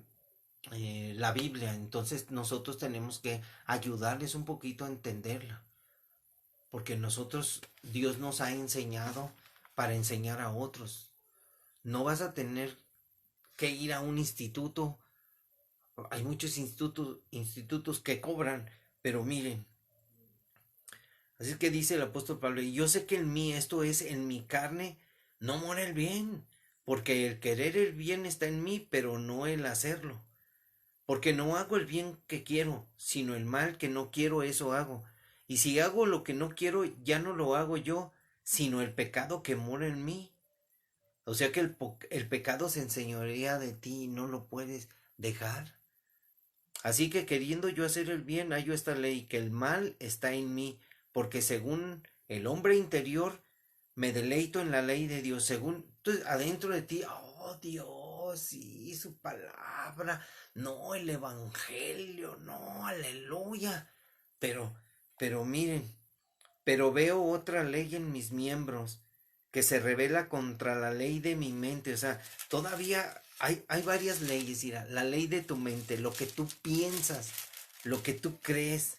la Biblia, entonces nosotros tenemos que ayudarles un poquito a entenderla. Porque nosotros, Dios nos ha enseñado para enseñar a otros. No vas a tener que ir a un instituto. Hay muchos institutos que cobran, pero miren. Así es que dice el apóstol Pablo, y yo sé que en mí, esto es, en mi carne, no mora el bien. Porque el querer el bien está en mí, pero no el hacerlo. Porque no hago el bien que quiero, sino el mal que no quiero, eso hago. Y si hago lo que no quiero, ya no lo hago yo, sino el pecado que mora en mí. O sea que el pecado se enseñorea de ti y no lo puedes dejar. Así que queriendo yo hacer el bien, hallo esta ley, que el mal está en mí, porque según el hombre interior, me deleito en la ley de Dios, según entonces, adentro de ti, oh Dios, sí, su palabra, no, el evangelio, no, aleluya. Pero, pero miren, pero veo otra ley en mis miembros que se revela contra la ley de mi mente. O sea, todavía hay varias leyes, mira, la ley de tu mente, lo que tú piensas, lo que tú crees.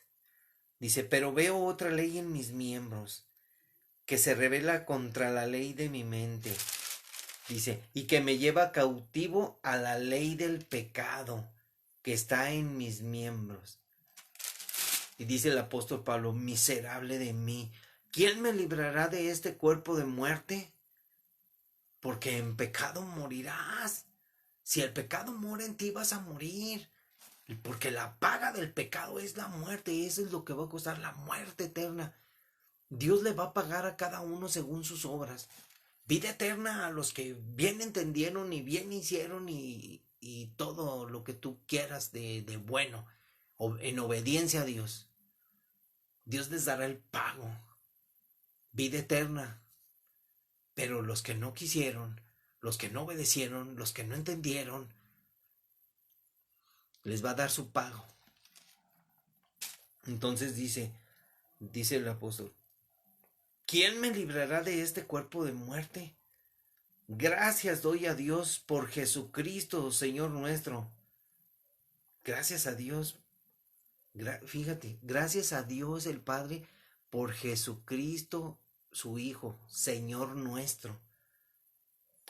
Dice, pero veo otra ley en mis miembros que se revela contra la ley de mi mente. Dice, y que me lleva cautivo a la ley del pecado que está en mis miembros. Y dice el apóstol Pablo, miserable de mí, ¿quién me librará de este cuerpo de muerte? Porque en pecado morirás. Si el pecado mora en ti, vas a morir. Porque la paga del pecado es la muerte. Eso es lo que va a costar, la muerte eterna. Dios le va a pagar a cada uno según sus obras. Vida eterna a los que bien entendieron y bien hicieron y todo lo que tú quieras de bueno. en obediencia a Dios, Dios les dará el pago, vida eterna. Pero los que no quisieron, los que no obedecieron, los que no entendieron, les va a dar su pago. Entonces dice el apóstol, ¿quién me librará de este cuerpo de muerte? Gracias doy a Dios por Jesucristo, Señor nuestro. Gracias a Dios, fíjate, gracias a Dios el Padre por Jesucristo, su Hijo, Señor nuestro.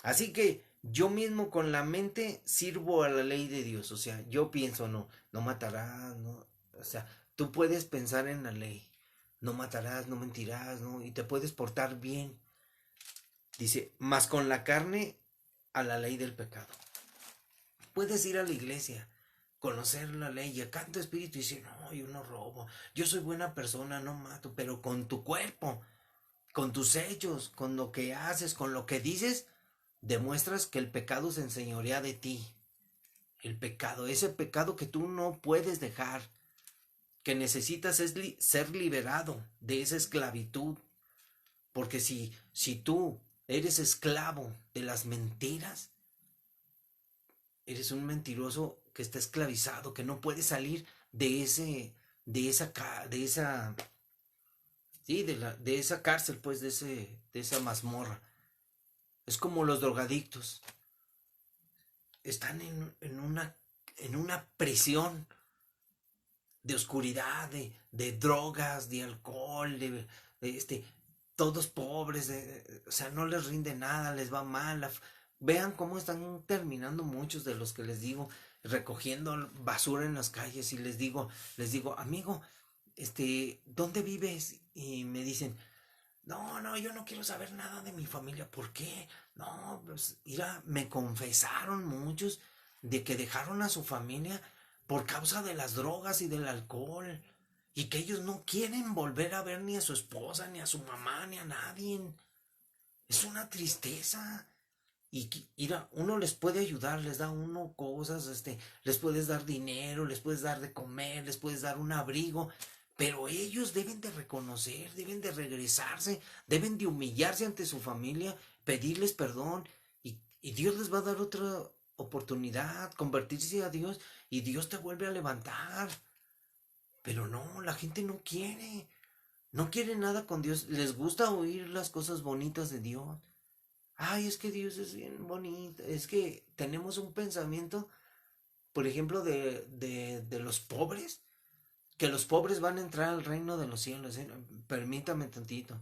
Así que yo mismo con la mente sirvo a la ley de Dios. O sea, yo pienso, no matarás, no. O sea, tú puedes pensar en la ley. No matarás, no mentirás, ¿no? Y te puedes portar bien. Dice, más con la carne a la ley del pecado. Puedes ir a la iglesia, conocer la ley y acá en tu espíritu dice, no, yo no robo, yo soy buena persona, no mato, pero con tu cuerpo, con tus hechos, con lo que haces, con lo que dices, demuestras que el pecado se enseñorea de ti. El pecado, ese pecado que tú no puedes dejar, que necesitas es ser liberado de esa esclavitud. Porque si tú eres esclavo de las mentiras, eres un mentiroso que está esclavizado, que no puede salir de esa cárcel, pues, de esa mazmorra. Es como los drogadictos. Están en una prisión de oscuridad, de drogas, de alcohol, todos pobres, o sea, no les rinde nada, les va mal. Vean cómo están terminando muchos de los que les digo, recogiendo basura en las calles y les digo, amigo, ¿dónde vives? Y me dicen, no, yo no quiero saber nada de mi familia. ¿Por qué? No, pues, mira, me confesaron muchos de que dejaron a su familia por causa de las drogas y del alcohol. Y que ellos no quieren volver a ver ni a su esposa, ni a su mamá, ni a nadie. Es una tristeza. Y mira, uno les puede ayudar, les da uno cosas, les puedes dar dinero, les puedes dar de comer, les puedes dar un abrigo, pero ellos deben de reconocer, deben de regresarse, deben de humillarse ante su familia, pedirles perdón y Dios les va a dar otra oportunidad, convertirse a Dios y Dios te vuelve a levantar. Pero no, la gente no quiere nada con Dios, les gusta oír las cosas bonitas de Dios. Ay, es que Dios es bien bonito. Es que tenemos un pensamiento, por ejemplo, de los pobres, que los pobres van a entrar al reino de los cielos. Permítame tantito.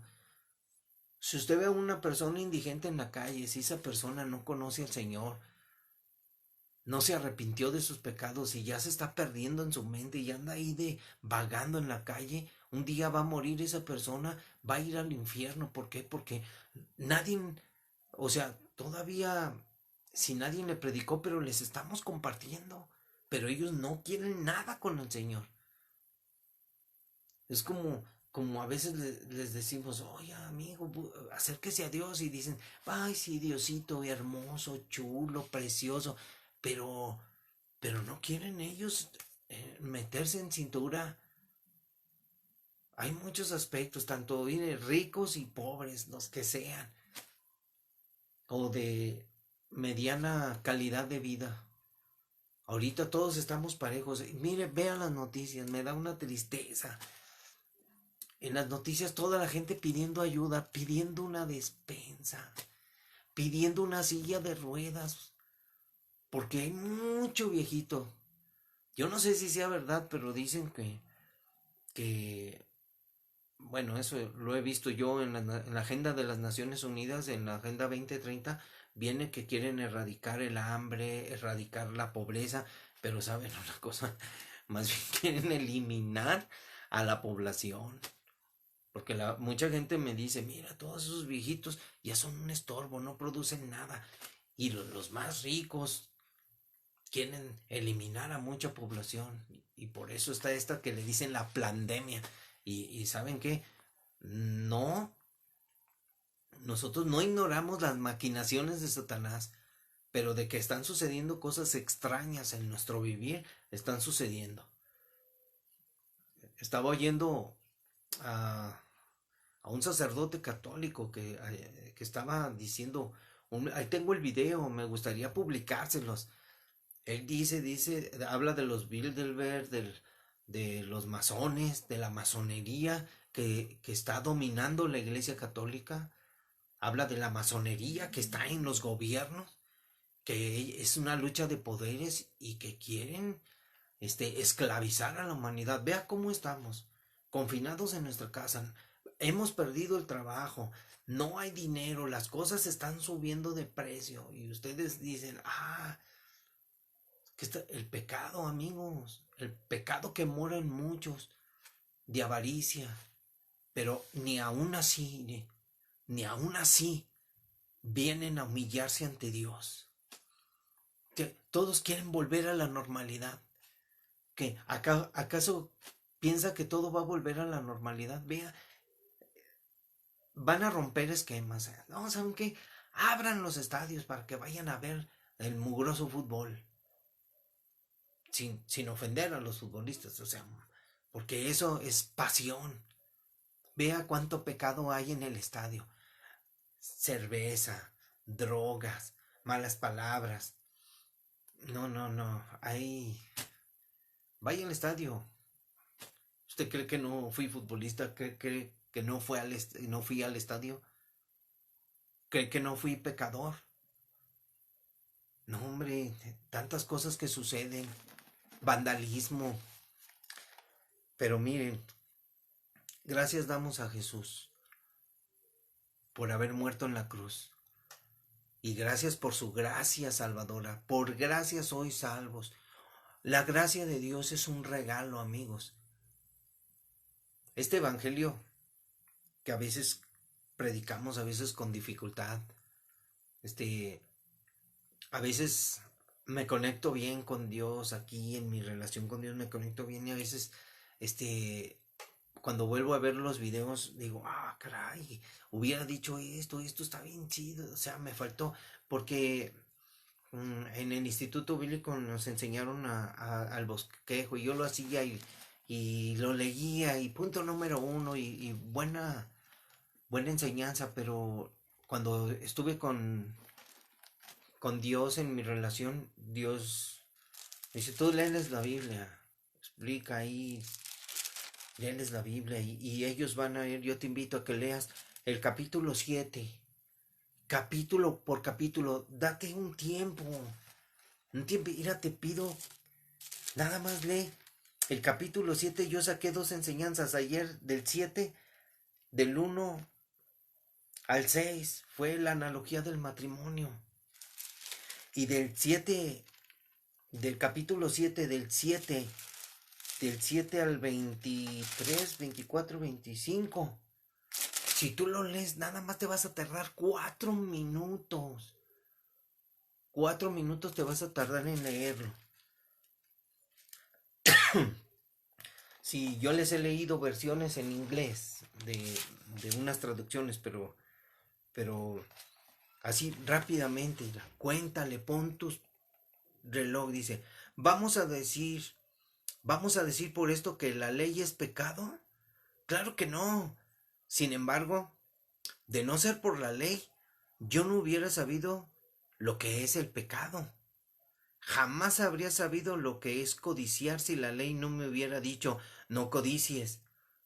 Si usted ve a una persona indigente en la calle, si esa persona no conoce al Señor, no se arrepintió de sus pecados y ya se está perdiendo en su mente y anda ahí vagando en la calle, un día va a morir esa persona, va a ir al infierno. ¿Por qué? Porque nadie, o sea, todavía si nadie le predicó, pero les estamos compartiendo. Pero ellos no quieren nada con el Señor. Es como a veces les decimos, oye amigo, acérquese a Dios y dicen, ay sí, Diosito, hermoso, chulo, precioso, pero, pero no quieren ellos meterse en cintura. Hay muchos aspectos, tanto ricos y pobres, los que sean, o de mediana calidad de vida. Ahorita todos estamos parejos. Mire, vean las noticias, me da una tristeza. En las noticias toda la gente pidiendo ayuda, pidiendo una despensa, pidiendo una silla de ruedas, porque hay mucho viejito. Yo no sé si sea verdad, pero dicen que bueno, eso lo he visto yo en la agenda de las Naciones Unidas, en la Agenda 2030, viene que quieren erradicar el hambre, erradicar la pobreza, pero saben una cosa, más bien quieren eliminar a la población. Porque mucha gente me dice, mira, todos esos viejitos ya son un estorbo, no producen nada. Y los más ricos quieren eliminar a mucha población. Y por eso está esta que le dicen la pandemia. Y ¿saben qué? No, nosotros no ignoramos las maquinaciones de Satanás, pero de que están sucediendo cosas extrañas en nuestro vivir, están sucediendo. estaba oyendo a, a un sacerdote católico que estaba diciendo, ahí tengo el video, me gustaría publicárselos. Él habla de los Bilderberg, de los masones, de la masonería que está dominando la Iglesia Católica. Habla de la masonería que está en los gobiernos, que es una lucha de poderes y que quieren esclavizar a la humanidad. Vea cómo estamos, confinados en nuestra casa. Hemos perdido el trabajo, no hay dinero, las cosas están subiendo de precio y ustedes dicen, que está el pecado, amigos, el pecado que mora en muchos, de avaricia, pero ni aún así vienen a humillarse ante Dios. Que todos quieren volver a la normalidad. Que acaso piensa que todo va a volver a la normalidad. Vea, van a romper esquemas. No, ¿saben qué? Abran los estadios para que vayan a ver el mugroso fútbol. Sin ofender a los futbolistas, o sea, porque eso es pasión. Vea cuánto pecado hay en el estadio. Cerveza, drogas, malas palabras. No, no, no. Ahí. Vaya al estadio. ¿Usted cree que no fui futbolista? ¿Cree que no fui al estadio? ¿Cree que no fui pecador? No, hombre, tantas cosas que suceden. Vandalismo. Pero miren, gracias damos a Jesús por haber muerto en la cruz. Y gracias por su gracia salvadora. Por gracia sois salvos. La gracia de Dios es un regalo, amigos. Este evangelio que a veces predicamos, a veces con dificultad, a veces me conecto bien con Dios aquí en mi relación con Dios, me conecto bien y a veces, cuando vuelvo a ver los videos, digo, caray, hubiera dicho esto está bien chido, o sea, me faltó, porque en el Instituto Bíblico nos enseñaron al bosquejo y yo lo hacía y lo leía y punto número uno y buena enseñanza, pero cuando estuve con Dios en mi relación, Dios dice, tú léeles la Biblia, explica ahí, léeles la Biblia y ellos van a ir, yo te invito a que leas el capítulo 7, capítulo por capítulo, date un tiempo, mira, te pido, nada más lee el capítulo 7, yo saqué 2 enseñanzas ayer del 7, del 1 al 6, fue la analogía del matrimonio. Y del capítulo 7, del 7 al 23, 24, 25. Si tú lo lees, nada más te vas a tardar 4 minutos. 4 minutos te vas a tardar en leerlo. Sí, yo les he leído versiones en inglés de unas traducciones, pero así rápidamente, cuéntale, pon tu reloj, dice, vamos a decir por esto que la ley es pecado. Claro que no. Sin embargo, de no ser por la ley, yo no hubiera sabido lo que es el pecado. Jamás habría sabido lo que es codiciar si la ley no me hubiera dicho, no codicies.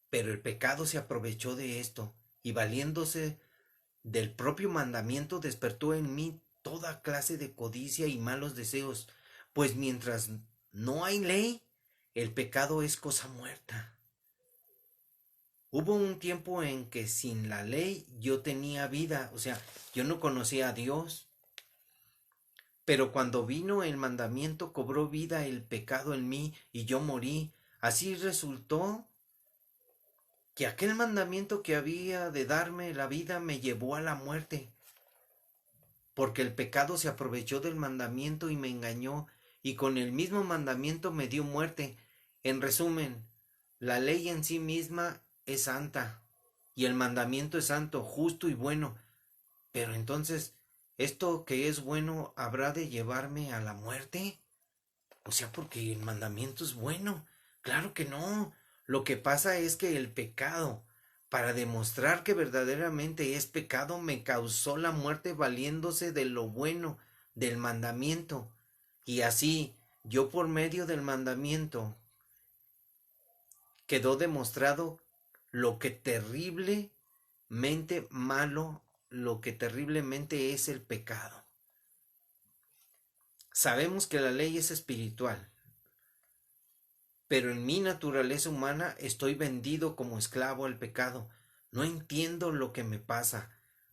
Pero el pecado se aprovechó de esto, y valiéndose del propio mandamiento despertó en mí toda clase de codicia y malos deseos, pues mientras no hay ley, el pecado es cosa muerta. Hubo un tiempo en que sin la ley yo tenía vida, o sea, yo no conocía a Dios, pero cuando vino el mandamiento cobró vida el pecado en mí y yo morí. Así resultó que aquel mandamiento que había de darme la vida me llevó a la muerte, porque el pecado se aprovechó del mandamiento y me engañó, y con el mismo mandamiento me dio muerte. En resumen, la ley en sí misma es santa, y el mandamiento es santo, justo y bueno. Pero entonces, ¿esto que es bueno habrá de llevarme a la muerte? O sea, porque el mandamiento es bueno. Claro que no. Lo que pasa es que el pecado, para demostrar que verdaderamente es pecado, me causó la muerte valiéndose de lo bueno, del mandamiento. Y así, yo por medio del mandamiento, quedó demostrado lo que terriblemente malo, lo que terriblemente es el pecado. Sabemos que la ley es espiritual, pero en mi naturaleza humana estoy vendido como esclavo al pecado. No entiendo lo que me pasa,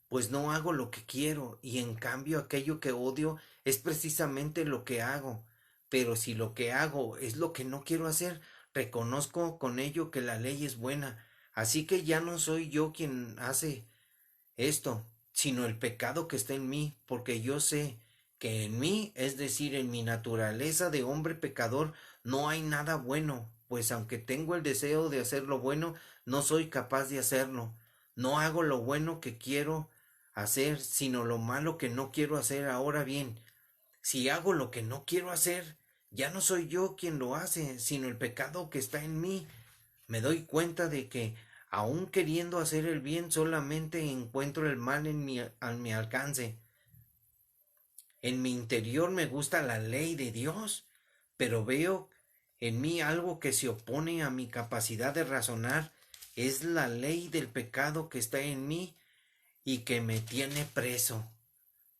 pues no hago lo que quiero, y en cambio aquello que odio es precisamente lo que hago. Pero si lo que hago es lo que no quiero hacer, reconozco con ello que la ley es buena. Así que ya no soy yo quien hace esto, sino el pecado que está en mí, porque yo sé que en mí, es decir, en mi naturaleza de hombre pecador, no hay nada bueno, pues aunque tengo el deseo de hacer lo bueno, no soy capaz de hacerlo. No hago lo bueno que quiero hacer, sino lo malo que no quiero hacer. Ahora bien, si hago lo que no quiero hacer, ya no soy yo quien lo hace, sino el pecado que está en mí. Me doy cuenta de que, aun queriendo hacer el bien, solamente encuentro el mal a mi alcance. En mi interior me gusta la ley de Dios, pero veo en mí algo que se opone a mi capacidad de razonar. Es la ley del pecado que está en mí y que me tiene preso.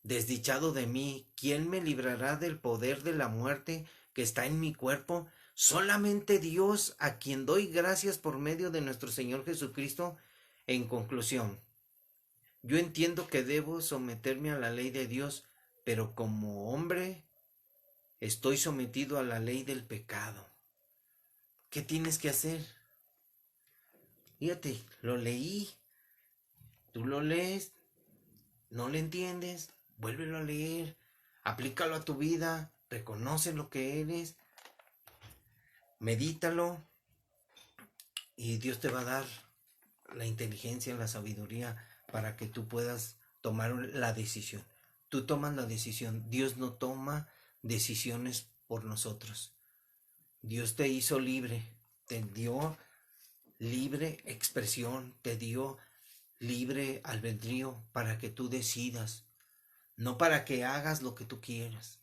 Desdichado de mí, ¿quién me librará del poder de la muerte que está en mi cuerpo? Solamente Dios, a quien doy gracias por medio de nuestro Señor Jesucristo. En conclusión, yo entiendo que debo someterme a la ley de Dios, pero como hombre estoy sometido a la ley del pecado. ¿Qué tienes que hacer? Fíjate, lo leí, tú lo lees, no le entiendes, vuélvelo a leer, aplícalo a tu vida, reconoce lo que eres, medítalo y Dios te va a dar la inteligencia, la sabiduría para que tú puedas tomar la decisión. Tú tomas la decisión, Dios no toma decisiones por nosotros. Dios te hizo libre, te dio libre expresión, te dio libre albedrío para que tú decidas, no para que hagas lo que tú quieras.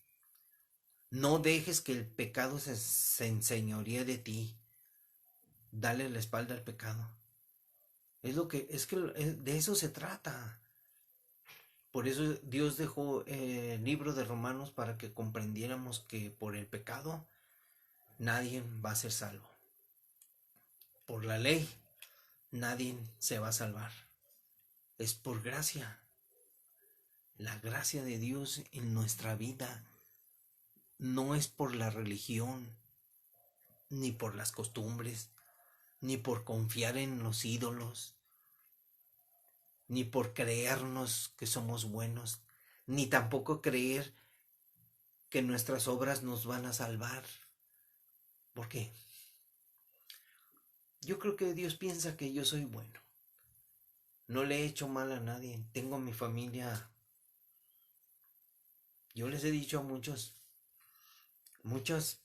No dejes que el pecado se enseñoree de ti. Dale la espalda al pecado. Es que de eso se trata. Por eso Dios dejó el libro de Romanos para que comprendiéramos que por el pecado nadie va a ser salvo. Por la ley nadie se va a salvar. Es por gracia. La gracia de Dios en nuestra vida no es por la religión, ni por las costumbres, ni por confiar en los ídolos, ni por creernos que somos buenos, ni tampoco creer que nuestras obras nos van a salvar. ¿Por qué? Yo creo que Dios piensa que yo soy bueno. No le he hecho mal a nadie. Tengo mi familia. Yo les he dicho a muchas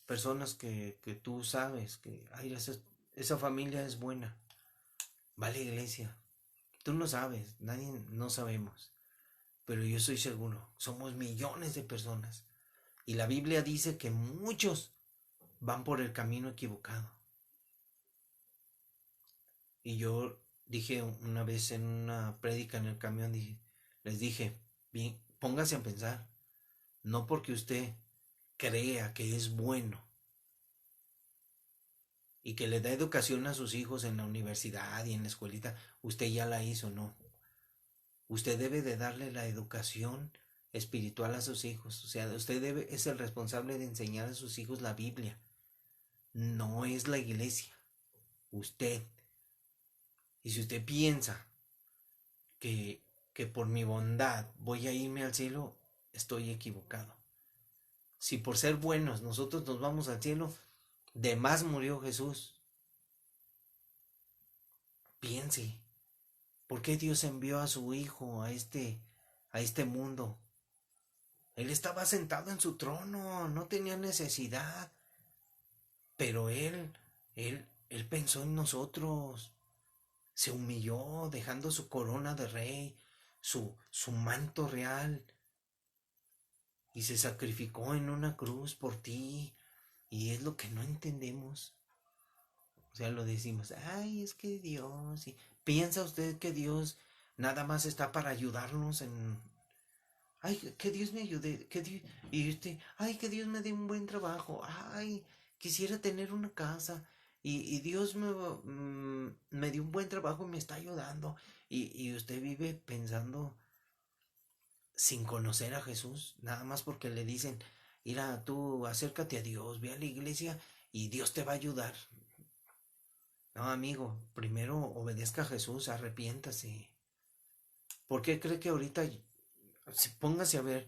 personas que tú sabes que ay, esa familia es buena. Va a la iglesia. Tú no sabes, nadie no sabemos. Pero yo estoy seguro, somos millones de personas. Y la Biblia dice que muchos van por el camino equivocado. Y yo dije una vez en una prédica en el camión, les dije, bien, póngase a pensar, no porque usted crea que es bueno y que le da educación a sus hijos en la universidad y en la escuelita, usted ya la hizo, no. Usted debe de darle la educación espiritual a sus hijos. O sea, es el responsable de enseñar a sus hijos la Biblia. No es la iglesia. Usted. Y si usted piensa que, que por mi bondad voy a irme al cielo, estoy equivocado. Si por ser buenos nosotros nos vamos al cielo, de más murió Jesús. Piense, ¿por qué Dios envió a su Hijo a este mundo? Él estaba sentado en su trono, no tenía necesidad, pero él Él pensó en nosotros. Se humilló dejando su corona de rey, su manto real, y se sacrificó en una cruz por ti. Y es lo que no entendemos. O sea, lo decimos, ay, es que Dios. ¿Piensa usted que Dios nada más está para ayudarnos en... Ay, que Dios me ayude, que Dios... Y usted, ay, que Dios me dé un buen trabajo, ay, quisiera tener una casa. Y Dios me dio un buen trabajo y me está ayudando. Y usted vive pensando sin conocer a Jesús, nada más porque le dicen, mira, tú acércate a Dios, ve a la iglesia y Dios te va a ayudar. No, amigo, primero obedezca a Jesús, arrepiéntase. ¿Por qué cree que ahorita, póngase a ver,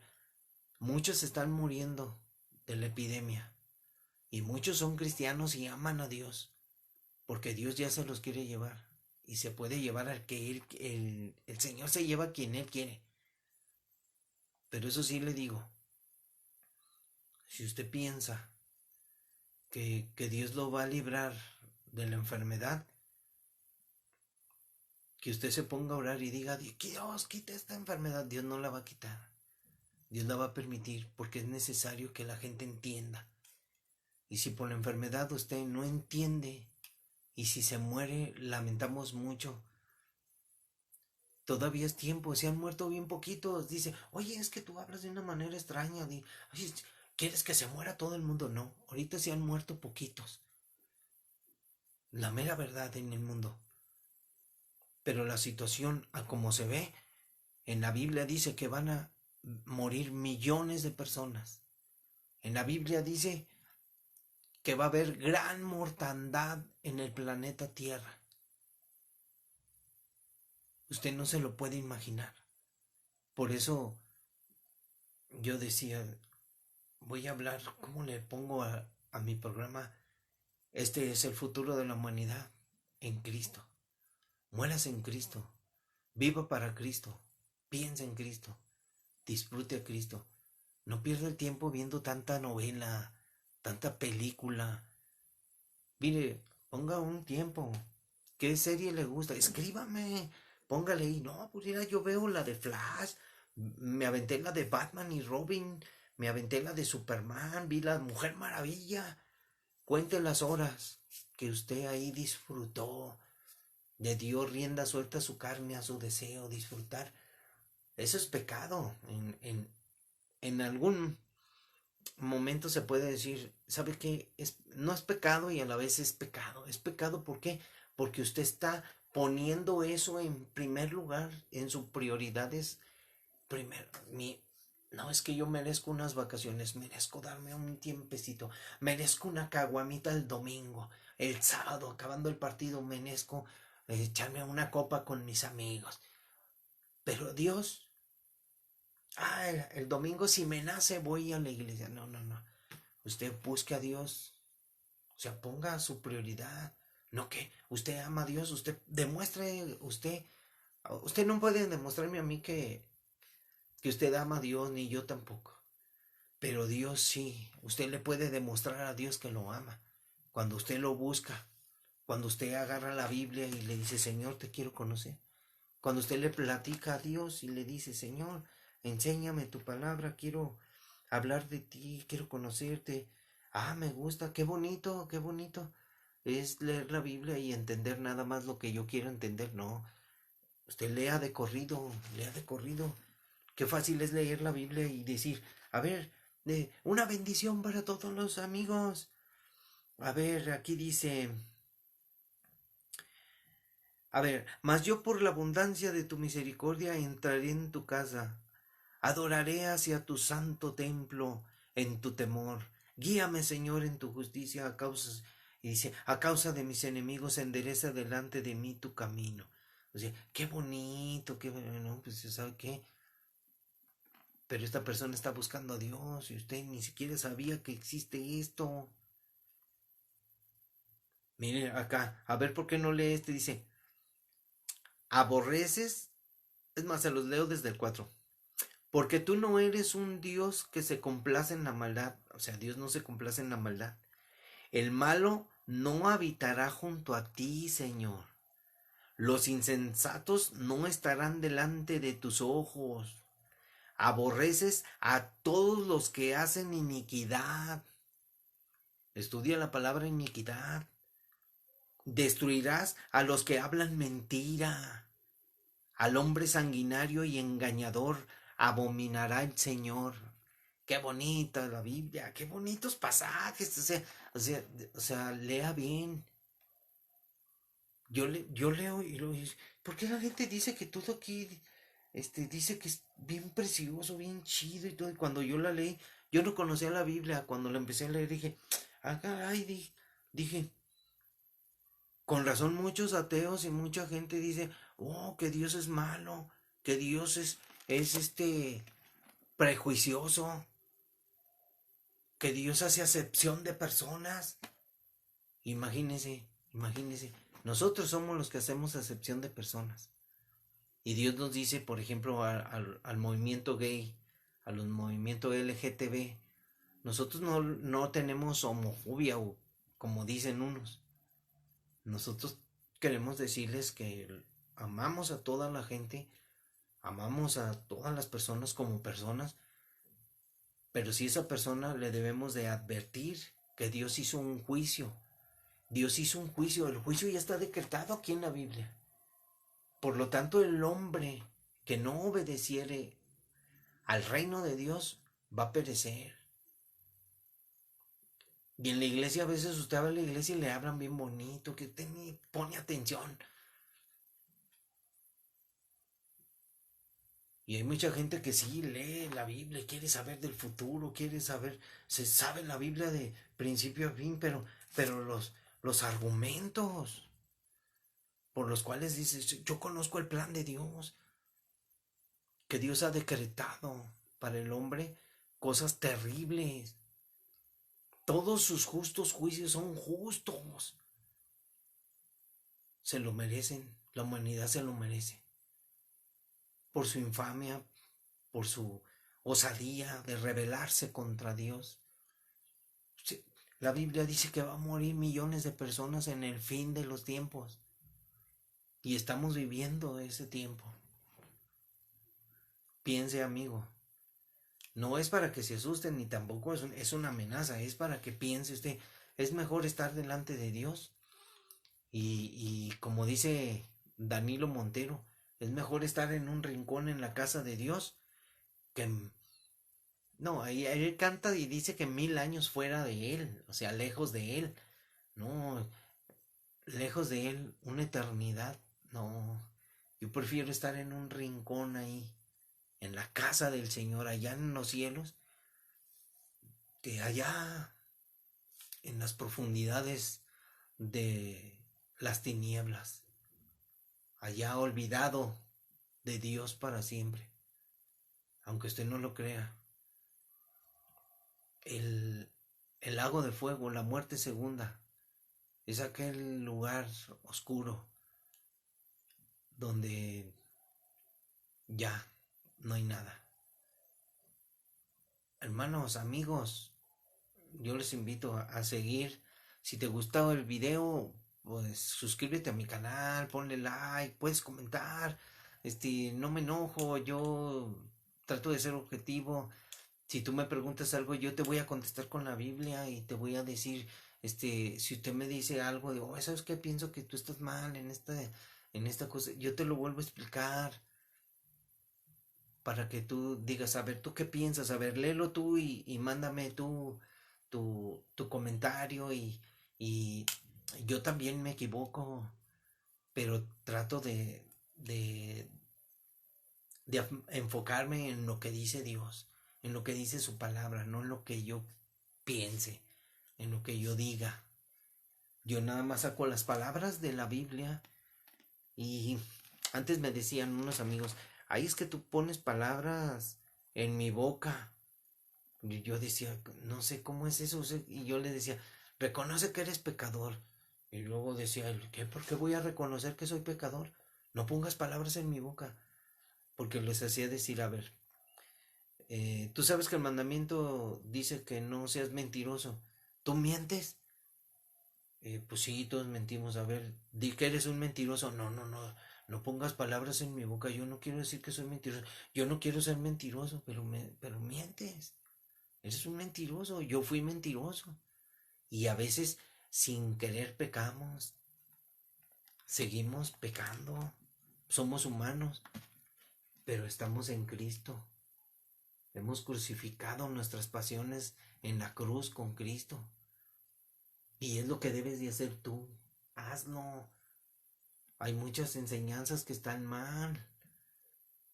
muchos están muriendo de la epidemia y muchos son cristianos y aman a Dios porque Dios ya se los quiere llevar y se puede llevar al que el Señor se lleva a quien Él quiere? Pero eso sí le digo, si usted piensa que Dios lo va a librar de la enfermedad, que usted se ponga a orar y diga, Dios, quita esta enfermedad, Dios no la va a quitar. Dios la va a permitir porque es necesario que la gente entienda. Y si por la enfermedad usted no entiende y si se muere, lamentamos mucho. Todavía es tiempo, se han muerto bien poquitos. Dice, oye, es que tú hablas de una manera extraña. ¿Quieres que se muera todo el mundo? No, ahorita se han muerto poquitos. La mera verdad en el mundo. Pero la situación, a como se ve, en la Biblia dice que van a morir millones de personas. En la Biblia dice que va a haber gran mortandad en el planeta Tierra. Usted no se lo puede imaginar. Por eso yo decía, voy a hablar, ¿cómo le pongo a mi programa? Este es el futuro de la humanidad en Cristo. Mueras en Cristo. Viva para Cristo. Piensa en Cristo. Disfrute a Cristo. No pierda el tiempo viendo tanta novela, tanta película. Mire, ponga un tiempo. ¿Qué serie le gusta? Escríbame. Póngale ahí. No, pues mira, yo veo la de Flash. Me aventé la de Batman y Robin. Me aventé la de Superman. Vi la Mujer Maravilla. Cuente las horas que usted ahí disfrutó. Le dio rienda suelta a su carne, a su deseo, disfrutar. Eso es pecado. En algún momento se puede decir, ¿sabe qué? No es pecado y a la vez es pecado. Es pecado, ¿por qué? Porque usted está poniendo eso en primer lugar, en sus prioridades. Primero, no es que yo merezco unas vacaciones, merezco darme un tiempecito, merezco una caguamita el domingo, el sábado, acabando el partido, merezco echarme una copa con mis amigos. Pero Dios, el domingo si me nace voy a la iglesia. No, no, no. Usted busque a Dios. O sea, ponga su prioridad. No que usted ama a Dios, usted demuestre, usted no puede demostrarme a mí que usted ama a Dios, ni yo tampoco. Pero Dios sí, usted le puede demostrar a Dios que lo ama. Cuando usted lo busca, cuando usted agarra la Biblia y le dice, Señor, te quiero conocer. Cuando usted le platica a Dios y le dice, Señor, enséñame tu palabra, quiero hablar de ti, quiero conocerte. Ah, me gusta, qué bonito, qué bonito. Es leer la Biblia y entender nada más lo que yo quiero entender. No, usted lea de corrido, lea de corrido. Qué fácil es leer la Biblia y decir, a ver, una bendición para todos los amigos. A ver, aquí dice, a ver, mas yo por la abundancia de tu misericordia entraré en tu casa, adoraré hacia tu santo templo en tu temor. Guíame, Señor, en tu justicia y dice, a causa de mis enemigos endereza delante de mí tu camino. O sea, qué bonito, qué bueno, pues ¿sabe qué? Pero esta persona está buscando a Dios y usted ni siquiera sabía que existe esto. Mire acá, a ver por qué no lee este, dice, aborreces, es más, se los leo desde el 4. Porque tú no eres un Dios que se complace en la maldad, o sea, Dios no se complace en la maldad. El malo no habitará junto a ti, Señor. Los insensatos no estarán delante de tus ojos. Aborreces a todos los que hacen iniquidad. Estudia la palabra iniquidad. Destruirás a los que hablan mentira. Al hombre sanguinario y engañador abominará el Señor. Qué bonita la Biblia, qué bonitos pasajes. O sea, lea bien. Yo leo y lo dice, ¿por qué la gente dice que todo aquí dice que es bien precioso, bien chido y todo? Y cuando yo la leí, yo no conocía la Biblia. Cuando la empecé a leer dije, ah, caray, dije, con razón muchos ateos y mucha gente dice, oh, que Dios es malo, que Dios es prejuicioso, que Dios hace acepción de personas. Imagínense, imagínense, nosotros somos los que hacemos acepción de personas. Y Dios nos dice, por ejemplo, al movimiento gay, a los movimientos LGTB, nosotros no tenemos homofobia o como dicen unos. Nosotros queremos decirles que amamos a toda la gente, amamos a todas las personas como personas, pero si esa persona le debemos de advertir que Dios hizo un juicio. Dios hizo un juicio, el juicio ya está decretado aquí en la Biblia. Por lo tanto, el hombre que no obedeciere al reino de Dios va a perecer. Y en la iglesia a veces usted va a la iglesia y le hablan bien bonito, que pone atención. Y hay mucha gente que sí lee la Biblia, quiere saber del futuro, quiere saber, se sabe la Biblia de principio a fin, pero los argumentos por los cuales dice, yo conozco el plan de Dios, que Dios ha decretado para el hombre cosas terribles. Todos sus justos juicios son justos. Se lo merecen, la humanidad se lo merece. Por su infamia, por su osadía de rebelarse contra Dios. Sí, la Biblia dice que va a morir millones de personas en el fin de los tiempos. Y estamos viviendo ese tiempo. Piense, amigo, no es para que se asusten ni tampoco es una amenaza, es para que piense usted, es mejor estar delante de Dios y como dice Danilo Montero, es mejor estar en un rincón en la casa de Dios que... No, ahí él canta y dice que 1000 años fuera de él, o sea, lejos de él. No, lejos de él, una eternidad. No, yo prefiero estar en un rincón ahí, en la casa del Señor, allá en los cielos, que allá en las profundidades de las tinieblas, allá olvidado de Dios para siempre. Aunque usted no lo crea, el, el lago de fuego, la muerte segunda, es aquel lugar oscuro donde ya no hay nada. Hermanos, amigos, yo les invito a seguir. Si te gustó el video, pues suscríbete a mi canal, ponle like, puedes comentar. No me enojo, yo trato de ser objetivo. Si tú me preguntas algo, yo te voy a contestar con la Biblia y te voy a decir, si usted me dice algo de, oh, ¿sabes qué? Pienso que tú estás mal en esta cosa, yo te lo vuelvo a explicar para que tú digas, a ver, ¿tú qué piensas? A ver, léelo tú y mándame tu comentario y yo también me equivoco, pero trato de enfocarme en lo que dice Dios, en lo que dice su palabra, no en lo que yo piense, en lo que yo diga. Yo nada más saco las palabras de la Biblia y antes me decían unos amigos, ahí es que tú pones palabras en mi boca. Y yo decía, no sé cómo es eso. Y yo le decía, reconoce que eres pecador. Y luego decía, ¿qué? ¿Por qué voy a reconocer que soy pecador? No pongas palabras en mi boca. Porque les hacía decir, a ver, tú sabes que el mandamiento dice que no seas mentiroso. ¿Tú mientes? Pues sí, todos mentimos. A ver, di que eres un mentiroso. No, no, no. No pongas palabras en mi boca. Yo no quiero decir que soy mentiroso. Yo no quiero ser mentiroso, pero mientes. Eres un mentiroso. Yo fui mentiroso. Y a veces, sin querer, pecamos. Seguimos pecando. Somos humanos, pero estamos en Cristo. Hemos crucificado nuestras pasiones en la cruz con Cristo. Y es lo que debes de hacer tú. Hazlo. Hay muchas enseñanzas que están mal,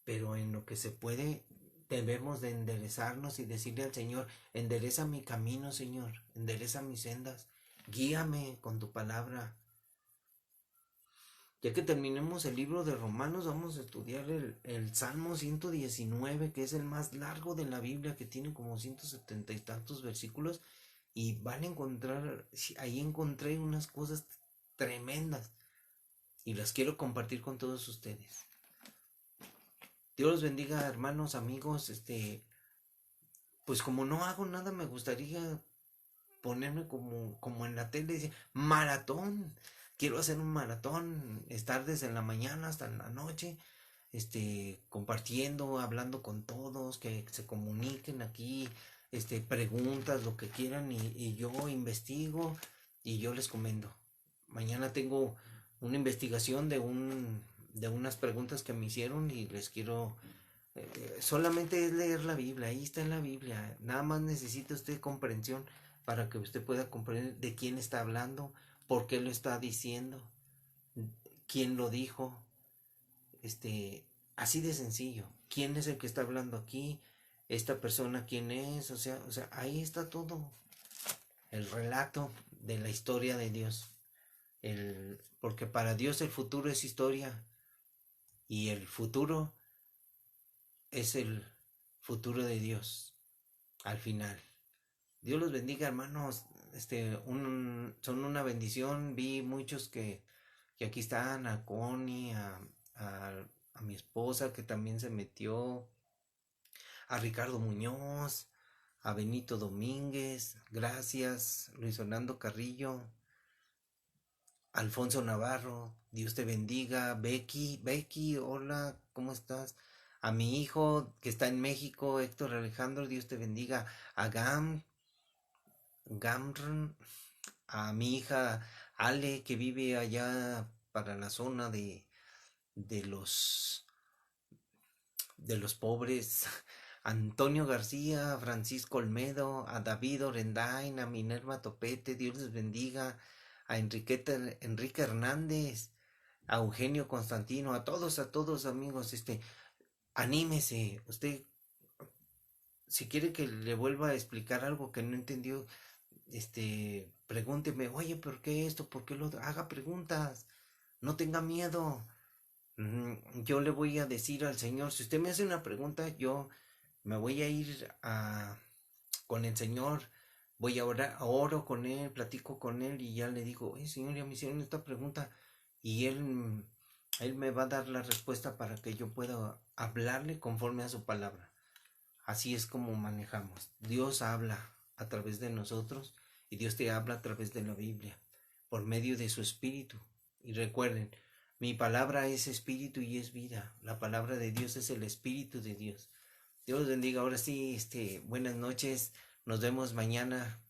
pero en lo que se puede debemos de enderezarnos y decirle al Señor: endereza mi camino, Señor, endereza mis sendas, guíame con tu palabra. Ya que terminemos el libro de Romanos, vamos a estudiar el Salmo 119, que es el más largo de la Biblia, que tiene como 170 y tantos versículos, y van a encontrar, ahí encontré unas cosas tremendas, y las quiero compartir con todos ustedes. Dios los bendiga, hermanos, amigos. Pues como no hago nada, me gustaría ponerme como en la tele, dice, maratón. Quiero hacer un maratón, estar desde la mañana hasta la noche, compartiendo, hablando con todos, que se comuniquen aquí, preguntas, lo que quieran, y yo investigo y yo les comento. Mañana tengo una investigación de unas preguntas que me hicieron y les quiero. Solamente es leer la Biblia, ahí está en la Biblia. Nada más necesita usted comprensión para que usted pueda comprender de quién está hablando, por qué lo está diciendo, quién lo dijo. Así de sencillo. ¿Quién es el que está hablando aquí? Esta persona, ¿quién es? O sea, ahí está todo. El relato de la historia de Dios. Porque para Dios el futuro es historia y el futuro es el futuro de Dios al final. Dios los bendiga, hermanos. Son una bendición. Vi muchos que aquí están, a Connie, a, a mi esposa que también se metió, a Ricardo Muñoz, a Benito Domínguez, gracias, Luis Orlando Carrillo, Alfonso Navarro, Dios te bendiga, Becky, hola, ¿cómo estás? A mi hijo que está en México, Héctor Alejandro, Dios te bendiga, a Gamron, a mi hija Ale que vive allá para la zona de los de los pobres, Antonio García, Francisco Olmedo, a David Orendain, a Minerva Topete, Dios les bendiga, a Enrique Hernández, a Eugenio Constantino, a todos amigos, anímese, usted, si quiere que le vuelva a explicar algo que no entendió, pregúnteme, oye, ¿por qué esto? ¿Por qué lo otro? Haga preguntas, no tenga miedo. Yo le voy a decir al Señor, si usted me hace una pregunta, yo me voy a ir con el Señor, voy a orar, oro con Él, platico con Él y ya le digo, Señor, ya me hicieron esta pregunta y Él me va a dar la respuesta para que yo pueda hablarle conforme a su palabra. Así es como manejamos. Dios habla a través de nosotros y Dios te habla a través de la Biblia, por medio de su Espíritu. Y recuerden, mi palabra es espíritu y es vida. La palabra de Dios es el Espíritu de Dios. Dios los bendiga. Ahora sí, buenas noches. Nos vemos mañana.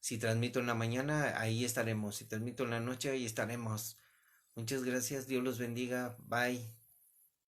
Si transmito en la mañana, ahí estaremos. Si transmito en la noche, ahí estaremos. Muchas gracias. Dios los bendiga. Bye.